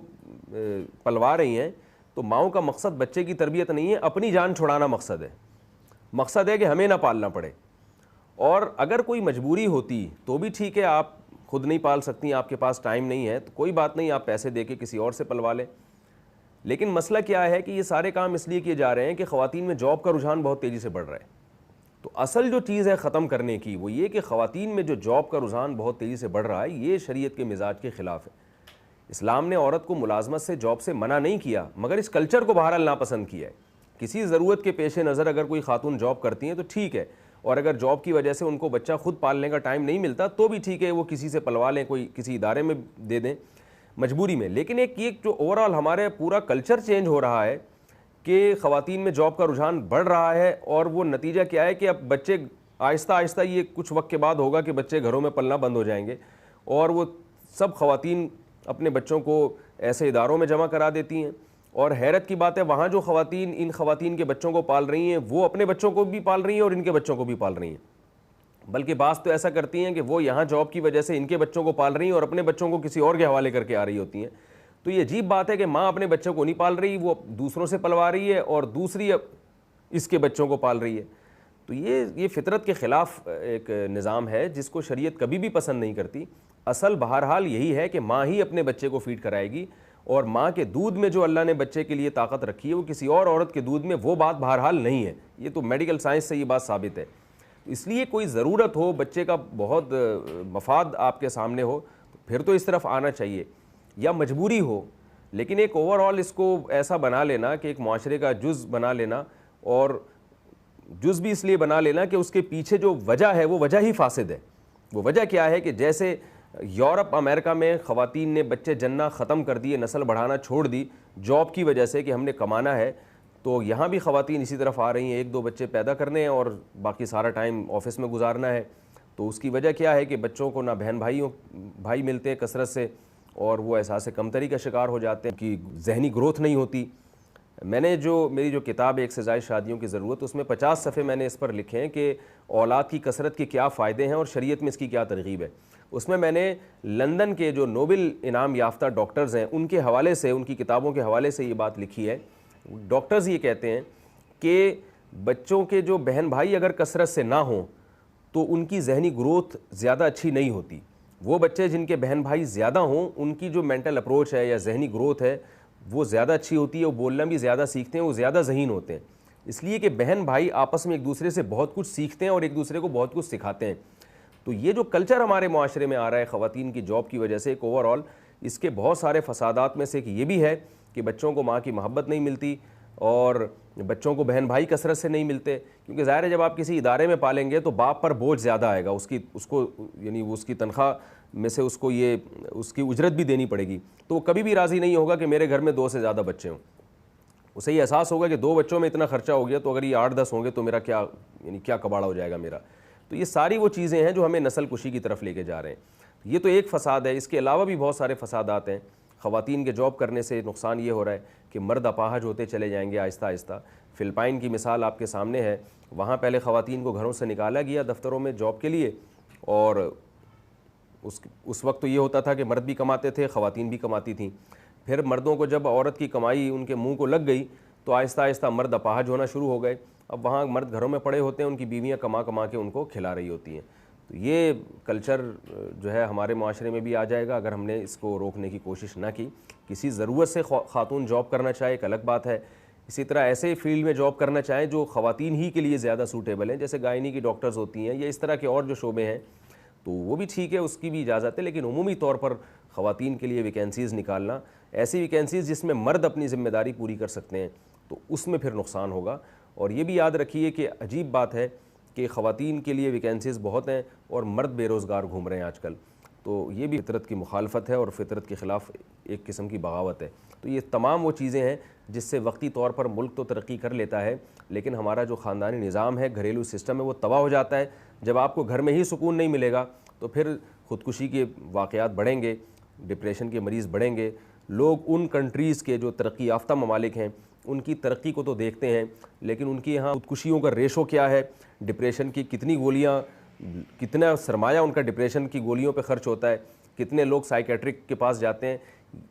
پلوا رہی ہیں، تو ماؤں کا مقصد بچے کی تربیت نہیں ہے، اپنی جان چھڑانا مقصد ہے۔ مقصد ہے کہ ہمیں نہ پالنا پڑے، اور اگر کوئی مجبوری ہوتی تو بھی ٹھیک ہے، آپ خود نہیں پال سکتی، آپ کے پاس ٹائم نہیں ہے، تو کوئی بات نہیں، آپ پیسے دے کے کسی اور سے پلوا لیں۔ لیکن مسئلہ کیا ہے کہ یہ سارے کام اس لیے کیے جا رہے ہیں کہ خواتین میں جاب کا رجحان بہت تیزی سے بڑھ رہا ہے۔ تو اصل جو چیز ہے ختم کرنے کی وہ یہ کہ خواتین میں جو جاب کا رجحان بہت تیزی سے بڑھ رہا ہے، یہ شریعت کے مزاج کے خلاف ہے۔ اسلام نے عورت کو ملازمت سے، جاب سے منع نہیں کیا، مگر اس کلچر کو بہرحال ناپسند کیا ہے۔ کسی ضرورت کے پیش نظر اگر کوئی خاتون جاب کرتی ہیں تو ٹھیک ہے، اور اگر جاب کی وجہ سے ان کو بچہ خود پالنے کا ٹائم نہیں ملتا تو بھی ٹھیک ہے، وہ کسی سے پلوا لیں، کوئی کسی ادارے میں دے دیں مجبوری میں۔ لیکن ایک یہ جو اوورآل ہمارے پورا کلچر چینج ہو رہا ہے کہ خواتین میں جاب کا رجحان بڑھ رہا ہے، اور وہ نتیجہ کیا ہے کہ اب بچے آہستہ آہستہ، یہ کچھ وقت کے بعد ہوگا کہ بچے گھروں میں پلنا بند ہو جائیں گے، اور وہ سب خواتین اپنے بچوں کو ایسے اداروں میں جمع کرا دیتی ہیں۔ اور حیرت کی بات ہے وہاں جو خواتین ان خواتین کے بچوں کو پال رہی ہیں وہ اپنے بچوں کو بھی پال رہی ہیں اور ان کے بچوں کو بھی پال رہی ہیں، بلکہ بعض تو ایسا کرتی ہیں کہ وہ یہاں جاب کی وجہ سے ان کے بچوں کو پال رہی ہیں اور اپنے بچوں کو کسی اور کے حوالے کر کے آ رہی ہوتی ہیں۔ تو یہ عجیب بات ہے کہ ماں اپنے بچوں کو نہیں پال رہی، وہ دوسروں سے پلوا رہی ہے، اور دوسری اس کے بچوں کو پال رہی ہے۔ تو یہ فطرت کے خلاف ایک نظام ہے جس کو شریعت کبھی بھی پسند نہیں کرتی۔ اصل بہرحال یہی ہے کہ ماں ہی اپنے بچے کو فیڈ کرائے گی، اور ماں کے دودھ میں جو اللہ نے بچے کے لیے طاقت رکھی ہے وہ کسی اور عورت کے دودھ میں وہ بات بہرحال نہیں ہے۔ یہ تو میڈیکل سائنس سے یہ بات ثابت ہے۔ اس لیے کوئی ضرورت ہو، بچے کا بہت مفاد آپ کے سامنے ہو، پھر تو اس طرف آنا چاہیے، یا مجبوری ہو۔ لیکن ایک اوورآل اس کو ایسا بنا لینا کہ ایک معاشرے کا جز بنا لینا، اور جز بھی اس لیے بنا لینا کہ اس کے پیچھے جو وجہ ہے وہ وجہ ہی فاسد ہے۔ وہ وجہ کیا ہے کہ جیسے یورپ امریکہ میں خواتین نے بچے جننا ختم کر دیے، نسل بڑھانا چھوڑ دی جاب کی وجہ سے کہ ہم نے کمانا ہے، تو یہاں بھی خواتین اسی طرف آ رہی ہیں، ایک دو بچے پیدا کرنے ہیں اور باقی سارا ٹائم آفس میں گزارنا ہے۔ تو اس کی وجہ کیا ہے کہ بچوں کو نہ بہن بھائی ملتے ہیں کثرت سے، اور وہ احساس کمتری کا شکار ہو جاتے ہیں کہ ذہنی گروتھ نہیں ہوتی۔ میں نے میری جو کتاب ایک سے زائد شادیوں کی ضرورت، اس میں 50 صفحے میں نے اس پر لکھے ہیں کہ اولاد کی کثرت کے کیا فائدے ہیں اور شریعت میں اس کی کیا ترغیب ہے۔ اس میں نے لندن کے جو نوبل انعام یافتہ ڈاکٹرز ہیں ان کے حوالے سے، ان کی کتابوں کے حوالے سے یہ بات لکھی ہے۔ ڈاکٹرز یہ کہتے ہیں کہ بچوں کے جو بہن بھائی اگر کثرت سے نہ ہوں تو ان کی ذہنی گروتھ زیادہ اچھی نہیں ہوتی۔ وہ بچے جن کے بہن بھائی زیادہ ہوں ان کی جو مینٹل اپروچ ہے یا ذہنی گروتھ ہے وہ زیادہ اچھی ہوتی ہے, وہ بولنا بھی زیادہ سیکھتے ہیں, وہ زیادہ ذہین ہوتے ہیں, اس لیے کہ بہن بھائی آپس میں ایک دوسرے سے بہت کچھ سیکھتے ہیں اور ایک دوسرے کو بہت کچھ سکھاتے ہیں. تو یہ جو کلچر ہمارے معاشرے میں آ رہا ہے خواتین کی جاب کی وجہ سے, ایک اوور آل اس کے بہت سارے فسادات میں سے ایک یہ بھی ہے کہ بچوں کو ماں کی محبت نہیں ملتی اور بچوں کو بہن بھائی کثرت سے نہیں ملتے, کیونکہ ظاہر ہے جب آپ کسی ادارے میں پالیں گے تو باپ پر بوجھ زیادہ آئے گا, اس کو یعنی اس کی تنخواہ میں سے اس کی اجرت بھی دینی پڑے گی, تو وہ کبھی بھی راضی نہیں ہوگا کہ میرے گھر میں 2 سے زیادہ بچے ہوں. اسے یہ احساس ہوگا کہ 2 بچوں میں اتنا خرچہ ہو گیا تو اگر یہ 8-10 ہوں گے تو میرا کیا کباڑا ہو جائے گا میرا. تو یہ ساری وہ چیزیں ہیں جو ہمیں نسل کشی کی طرف لے کے جا رہے ہیں. یہ تو ایک فساد ہے, اس کے علاوہ بھی بہت سارے فسادات ہیں. خواتین کے جاب کرنے سے نقصان یہ ہو رہا ہے کہ مرد اپاہج ہوتے چلے جائیں گے آہستہ آہستہ. فلپائن کی مثال آپ کے سامنے ہے, وہاں پہلے خواتین کو گھروں سے نکالا گیا دفتروں میں جاب کے لیے, اور اس وقت تو یہ ہوتا تھا کہ مرد بھی کماتے تھے, خواتین بھی کماتی تھیں. پھر مردوں کو جب عورت کی کمائی ان کے منہ کو لگ گئی تو آہستہ آہستہ مرد اپاہج ہونا شروع ہو گئے. اب وہاں مرد گھروں میں پڑے ہوتے ہیں, ان کی بیویاں کما کے ان کو کھلا رہی ہوتی ہیں. تو یہ کلچر جو ہے ہمارے معاشرے میں بھی آ جائے گا اگر ہم نے اس کو روکنے کی کوشش نہ کی. کسی ضرورت سے خاتون جاب کرنا چاہے ایک الگ بات ہے, اسی طرح ایسے فیلڈ میں جاب کرنا چاہیں جو خواتین ہی کے لیے زیادہ سوٹیبل ہیں, جیسے گائنی کی ڈاکٹرز ہوتی ہیں یا اس طرح کے اور جو شعبے ہیں, تو وہ بھی ٹھیک ہے, اس کی بھی اجازت ہے. لیکن عمومی طور پر خواتین کے لیے ویکینسیز نکالنا, ایسی ویکینسیز جس میں مرد اپنی ذمہ داری پوری کر سکتے ہیں, تو اس میں پھر نقصان ہوگا. اور یہ بھی یاد رکھیے کہ عجیب بات ہے کہ خواتین کے لیے ویکینسیز بہت ہیں اور مرد بے روزگار گھوم رہے ہیں آج کل. تو یہ بھی فطرت کی مخالفت ہے اور فطرت کے خلاف ایک قسم کی بغاوت ہے. تو یہ تمام وہ چیزیں ہیں جس سے وقتی طور پر ملک تو ترقی کر لیتا ہے, لیکن ہمارا جو خاندانی نظام ہے, گھریلو سسٹم ہے, وہ تباہ ہو جاتا ہے. جب آپ کو گھر میں ہی سکون نہیں ملے گا تو پھر خودکشی کے واقعات بڑھیں گے, ڈپریشن کے مریض بڑھیں گے. لوگ ان کنٹریز کے جو ترقی یافتہ ممالک ہیں ان کی ترقی کو تو دیکھتے ہیں, لیکن ان کی یہاں خودکشیوں کا ریشو کیا ہے, ڈپریشن کی کتنی گولیاں, کتنا سرمایہ ان کا ڈپریشن کی گولیوں پہ خرچ ہوتا ہے, کتنے لوگ سائیکیٹرک کے پاس جاتے ہیں,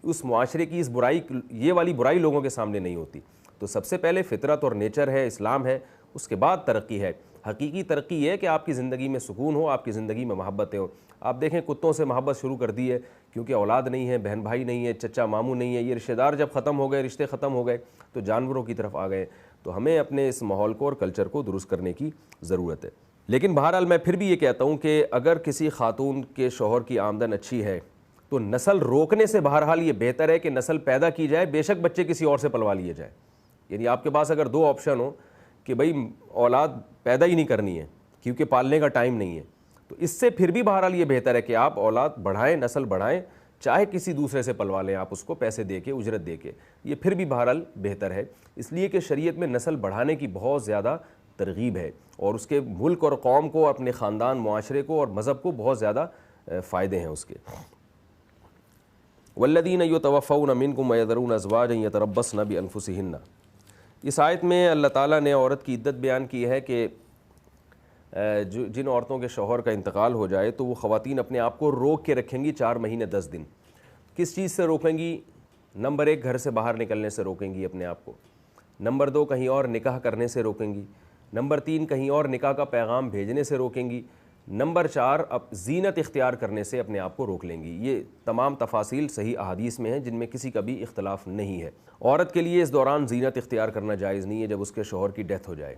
اس معاشرے کی اس برائی, یہ والی برائی لوگوں کے سامنے نہیں ہوتی. تو سب سے پہلے فطرت اور نیچر ہے, اسلام ہے, اس کے بعد ترقی ہے. حقیقی ترقی یہ ہے کہ آپ کی زندگی میں سکون ہو, آپ کی زندگی میں محبتیں ہو. آپ دیکھیں کتوں سے محبت شروع کر دی ہے کیونکہ اولاد نہیں ہے, بہن بھائی نہیں ہے, چچا ماموں نہیں ہے, یہ رشتہ دار جب ختم ہو گئے, رشتے ختم ہو گئے تو جانوروں کی طرف آ گئے. تو ہمیں اپنے اس ماحول کو اور کلچر کو درست کرنے کی ضرورت ہے. لیکن بہرحال میں پھر بھی یہ کہتا ہوں کہ اگر کسی خاتون کے شوہر کی آمدن اچھی ہے تو نسل روکنے سے بہرحال یہ بہتر ہے کہ نسل پیدا کی جائے, بے شک بچے کسی اور سے پلوا لیے جائے. یعنی آپ کے پاس اگر 2 آپشن ہو کہ بھئی اولاد پیدا ہی نہیں کرنی ہے کیونکہ پالنے کا ٹائم نہیں ہے, تو اس سے پھر بھی بہرحال یہ بہتر ہے کہ آپ اولاد بڑھائیں, نسل بڑھائیں, چاہے کسی دوسرے سے پلوا لیں آپ اس کو پیسے دے کے, اجرت دے کے, یہ پھر بھی بہرحال بہتر ہے. اس لیے کہ شریعت میں نسل بڑھانے کی بہت زیادہ ترغیب ہے اور اس کے ملک اور قوم کو, اپنے خاندان, معاشرے کو اور مذہب کو بہت زیادہ فائدے ہیں اس کے. والذین یتوفون منکم ویذرون ازواجا یتربصن بانفسہن. اس آیت میں اللہ تعالیٰ نے عورت کی عدت بیان کی ہے کہ جن عورتوں کے شوہر کا انتقال ہو جائے تو وہ خواتین اپنے آپ کو روک کے رکھیں گی 4 مہینے 10 دن. کس چیز سے روکیں گی؟ نمبر 1 گھر سے باہر نکلنے سے روکیں گی اپنے آپ کو. نمبر 2 کہیں اور نکاح کرنے سے روکیں گی. نمبر 3 کہیں اور نکاح کا پیغام بھیجنے سے روکیں گی. نمبر 4 اب زینت اختیار کرنے سے اپنے آپ کو روک لیں گی. یہ تمام تفاصیل صحیح احادیث میں ہیں جن میں کسی کا بھی اختلاف نہیں ہے. عورت کے لیے اس دوران زینت اختیار کرنا جائز نہیں ہے جب اس کے شوہر کی ڈیتھ ہو جائے.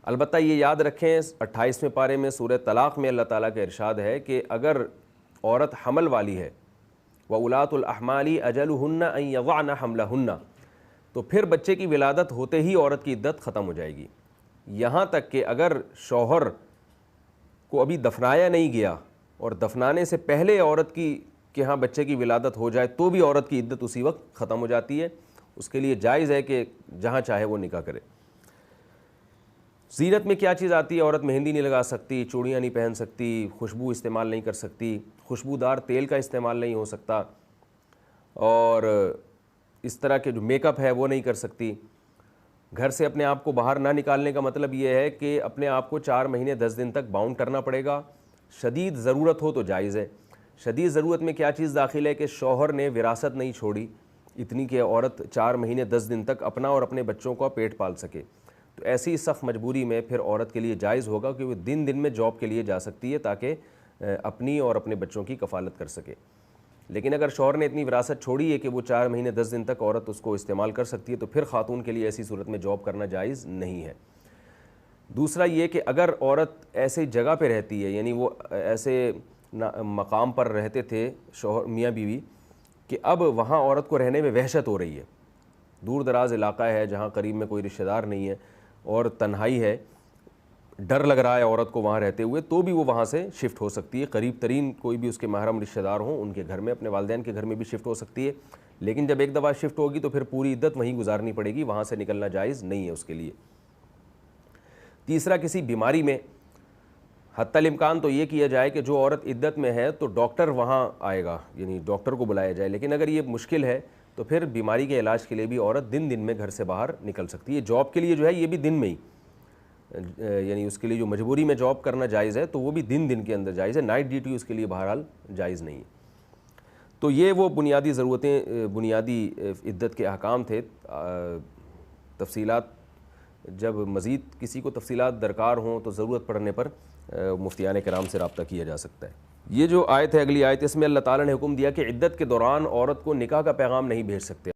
البتہ یہ یاد رکھیں 28ویں پارے میں سورہ طلاق میں اللہ تعالیٰ کا ارشاد ہے کہ اگر عورت حمل والی ہے وَأُولَاتُ الْأَحْمَالِ أَجَلُهُنَّ أَن يَضَعْنَ حَمْلَهُنَّ, تو پھر بچے کی ولادت ہوتے ہی عورت کی عدت ختم ہو جائے گی. یہاں تک کہ اگر شوہر کو ابھی دفنایا نہیں گیا اور دفنانے سے پہلے عورت کی کہ ہاں بچے کی ولادت ہو جائے تو بھی عورت کی عدت اسی وقت ختم ہو جاتی ہے. اس کے لیے جائز ہے کہ جہاں چاہے وہ نکاح کرے. زینت میں کیا چیز آتی ہے؟ عورت مہندی نہیں لگا سکتی, چوڑیاں نہیں پہن سکتی, خوشبو استعمال نہیں کر سکتی, خوشبودار تیل کا استعمال نہیں ہو سکتا, اور اس طرح کے جو میک اپ ہے وہ نہیں کر سکتی. گھر سے اپنے آپ کو باہر نہ نکالنے کا مطلب یہ ہے کہ اپنے آپ کو 4 مہینے 10 دن تک باؤنڈ کرنا پڑے گا. شدید ضرورت ہو تو جائز ہے. شدید ضرورت میں کیا چیز داخل ہے کہ شوہر نے وراثت نہیں چھوڑی اتنی کہ عورت 4 مہینے 10 دن تک اپنا اور اپنے بچوں کا پیٹ پال سکے, تو ایسی سخت مجبوری میں پھر عورت کے لیے جائز ہوگا کہ وہ دن دن میں جاب کے لیے جا سکتی ہے تاکہ اپنی اور اپنے بچوں کی کفالت کر سکے۔ لیکن اگر شوہر نے اتنی وراثت چھوڑی ہے کہ وہ 4 مہینے 10 دن تک عورت اس کو استعمال کر سکتی ہے تو پھر خاتون کے لیے ایسی صورت میں جاب کرنا جائز نہیں ہے۔ دوسرا یہ کہ اگر عورت ایسے جگہ پہ رہتی ہے، یعنی وہ ایسے مقام پر رہتے تھے شوہر میاں بیوی کہ اب وہاں عورت کو رہنے میں وحشت ہو رہی ہے، دور دراز علاقہ ہے جہاں قریب میں کوئی رشتہ دار نہیں ہے اور تنہائی ہے، ڈر لگ رہا ہے عورت کو وہاں رہتے ہوئے، تو بھی وہ وہاں سے شفٹ ہو سکتی ہے۔ قریب ترین کوئی بھی اس کے محرم رشتہ دار ہوں ان کے گھر میں، اپنے والدین کے گھر میں بھی شفٹ ہو سکتی ہے، لیکن جب ایک دفعہ شفٹ ہوگی تو پھر پوری عدت وہیں گزارنی پڑے گی، وہاں سے نکلنا جائز نہیں ہے اس کے لیے۔ تیسرا، کسی بیماری میں حتی الامکان تو یہ کیا جائے کہ جو عورت عدت میں ہے تو ڈاکٹر وہاں آئے گا، یعنی ڈاکٹر کو بلایا جائے، لیکن اگر یہ مشکل ہے تو پھر بیماری کے علاج کے لیے بھی عورت دن میں گھر سے باہر نکل سکتی ہے۔ جاب کے لیے جو ہے یہ بھی دن میں ہی، یعنی اس کے لیے جو مجبوری میں جاب کرنا جائز ہے تو وہ بھی دن کے اندر جائز ہے، نائٹ ڈیوٹی اس کے لیے بہرحال جائز نہیں ہے۔ تو یہ وہ بنیادی ضرورتیں، بنیادی عدت کے احکام تھے۔ تفصیلات، جب مزید کسی کو تفصیلات درکار ہوں تو ضرورت پڑنے پر مفتیان کرام سے رابطہ کیا جا سکتا ہے۔ یہ جو آیت ہے، اگلی آیت، اس میں اللہ تعالیٰ نے حکم دیا کہ عدت کے دوران عورت کو نکاح کا پیغام نہیں بھیج سکتے،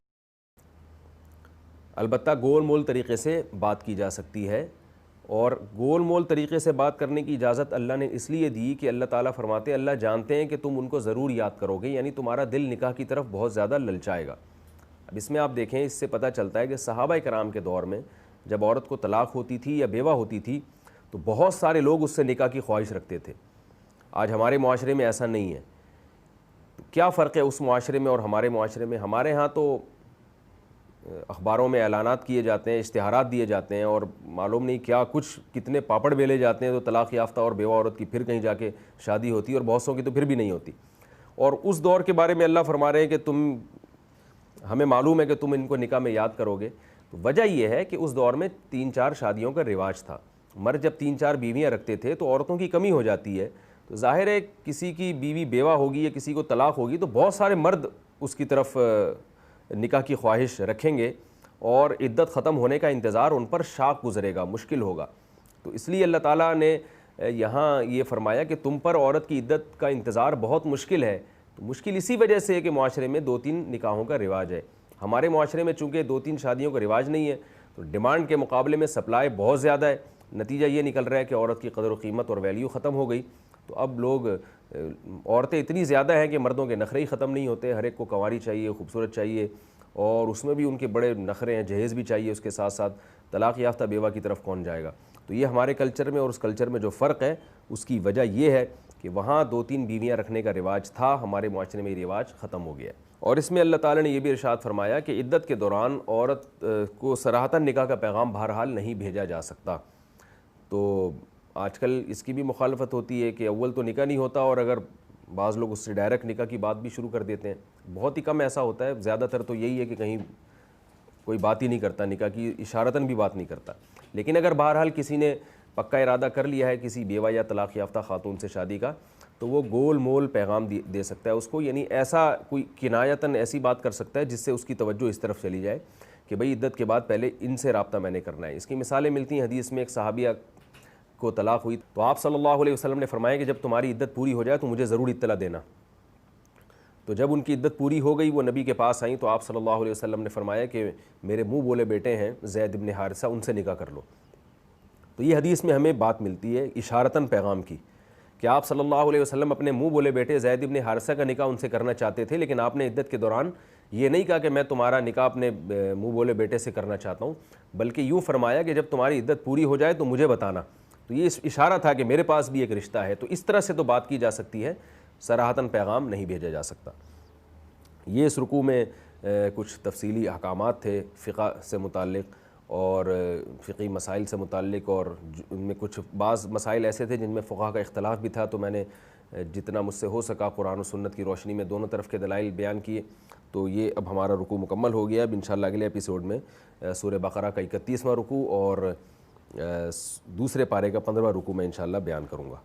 البتہ گول مول طریقے سے بات کی جا سکتی ہے، اور گول مول طریقے سے بات کرنے کی اجازت اللہ نے اس لیے دی کہ اللہ تعالیٰ فرماتے ہیں اللہ جانتے ہیں کہ تم ان کو ضرور یاد کرو گے، یعنی تمہارا دل نکاح کی طرف بہت زیادہ للچائے گا۔ اب اس میں آپ دیکھیں، اس سے پتہ چلتا ہے کہ صحابہ کرام کے دور میں جب عورت کو طلاق ہوتی تھی یا بیوہ ہوتی تھی تو بہت سارے لوگ اس سے نکاح کی خواہش رکھتے تھے۔ آج ہمارے معاشرے میں ایسا نہیں ہے۔ تو کیا فرق ہے اس معاشرے میں اور ہمارے معاشرے میں؟ ہمارے ہاں تو اخباروں میں اعلانات کیے جاتے ہیں، اشتہارات دیے جاتے ہیں، اور معلوم نہیں کیا کچھ کتنے پاپڑ بیلے جاتے ہیں، تو طلاق یافتہ اور بیوہ عورت کی پھر کہیں جا کے شادی ہوتی ہے، اور بہت سو کی تو پھر بھی نہیں ہوتی۔ اور اس دور کے بارے میں اللہ فرما رہے ہیں کہ ہمیں معلوم ہے کہ تم ان کو نکاح میں یاد کرو گے۔ تو وجہ یہ ہے کہ اس دور میں 3-4 شادیوں کا رواج تھا، مرد جب 3-4 بیویاں رکھتے تھے تو عورتوں کی کمی ہو جاتی ہے، تو ظاہر ہے کسی کی بیوی بیوہ ہوگی یا کسی کو طلاق ہوگی تو بہت سارے مرد اس کی طرف نکاح کی خواہش رکھیں گے، اور عدت ختم ہونے کا انتظار ان پر شاق گزرے گا، مشکل ہوگا۔ تو اس لیے اللہ تعالیٰ نے یہاں یہ فرمایا کہ تم پر عورت کی عدت کا انتظار بہت مشکل ہے۔ تو مشکل اسی وجہ سے ہے کہ معاشرے میں 2-3 نکاحوں کا رواج ہے۔ ہمارے معاشرے میں چونکہ 2-3 شادیوں کا رواج نہیں ہے تو ڈیمانڈ کے مقابلے میں سپلائی بہت زیادہ ہے، نتیجہ یہ نکل رہا ہے کہ عورت کی قدر و قیمت اور ویلیو ختم ہو گئی۔ تو اب لوگ، عورتیں اتنی زیادہ ہیں کہ مردوں کے نخرے ہی ختم نہیں ہوتے، ہر ایک کو کنواری چاہیے، خوبصورت چاہیے، اور اس میں بھی ان کے بڑے نخرے ہیں، جہیز بھی چاہیے اس کے ساتھ ساتھ۔ طلاق یافتہ بیوہ کی طرف کون جائے گا؟ تو یہ ہمارے کلچر میں اور اس کلچر میں جو فرق ہے اس کی وجہ یہ ہے کہ وہاں 2-3 بیویاں رکھنے کا رواج تھا، ہمارے معاشرے میں یہ رواج ختم ہو گیا ہے۔ اور اس میں اللہ تعالیٰ نے یہ بھی ارشاد فرمایا کہ عدت کے دوران عورت کو صراحتاً نکاح کا پیغام بہرحال نہیں بھیجا جا سکتا۔ تو آج کل اس کی بھی مخالفت ہوتی ہے کہ اول تو نکاح نہیں ہوتا، اور اگر بعض لوگ اس سے ڈائریکٹ نکاح کی بات بھی شروع کر دیتے ہیں، بہت ہی کم ایسا ہوتا ہے، زیادہ تر تو یہی ہے کہ کہیں کوئی بات ہی نہیں کرتا، نکاح کی اشارتاً بھی بات نہیں کرتا۔ لیکن اگر بہرحال کسی نے پکا ارادہ کر لیا ہے کسی بیوہ یا طلاق یافتہ خاتون سے شادی کا، تو وہ گول مول پیغام دے سکتا ہے اس کو، یعنی ایسا کوئی کنایتاً ایسی بات کر سکتا ہے جس سے اس کی توجہ اس طرف چلی جائے کہ بھئی عدت کے بعد پہلے ان سے رابطہ میں نے کرنا ہے۔ اس کی مثالیں ملتی ہیں حدیث میں، ایک صحابیہ کو طلاق ہوئی تو آپ صلی اللہ علیہ وسلم نے فرمایا کہ جب تمہاری عدت پوری ہو جائے تو مجھے ضرور اطلاع دینا۔ تو جب ان کی عدت پوری ہو گئی، وہ نبی کے پاس آئیں تو آپ صلی اللہ علیہ وسلم نے فرمایا کہ میرے منہ بولے بیٹے ہیں زید بن حارثہ، ان سے نکاح کر لو۔ تو یہ حدیث میں ہمیں بات ملتی ہے اشارتاً پیغام کی کہ آپ صلی اللہ علیہ وسلم اپنے منہ بولے بیٹے زید بن حارثہ کا نکاح ان سے کرنا چاہتے تھے، لیکن آپ نے عدت کے دوران یہ نہیں کہا کہ میں تمہارا نکاح اپنے منہ بولے بیٹے سے کرنا چاہتا ہوں، بلکہ یوں فرمایا کہ جب تمہاری عدت پوری ہو جائے تو مجھے بتانا۔ تو یہ اشارہ تھا کہ میرے پاس بھی ایک رشتہ ہے۔ تو اس طرح سے تو بات کی جا سکتی ہے، صراحتاً پیغام نہیں بھیجا جا سکتا۔ یہ اس رکوع میں کچھ تفصیلی احکامات تھے فقہ سے متعلق اور فقہی مسائل سے متعلق، اور ان میں کچھ بعض مسائل ایسے تھے جن میں فقہا کا اختلاف بھی تھا، تو میں نے جتنا مجھ سے ہو سکا قرآن و سنت کی روشنی میں دونوں طرف کے دلائل بیان کیے۔ تو یہ اب ہمارا رکوع مکمل ہو گیا۔ اب انشاءاللہ اگلے ایپیسوڈ میں سورہ بقرہ کا 31واں رکوع اور دوسرے پارے کا 15واں رکوع میں انشاءاللہ بیان کروں گا۔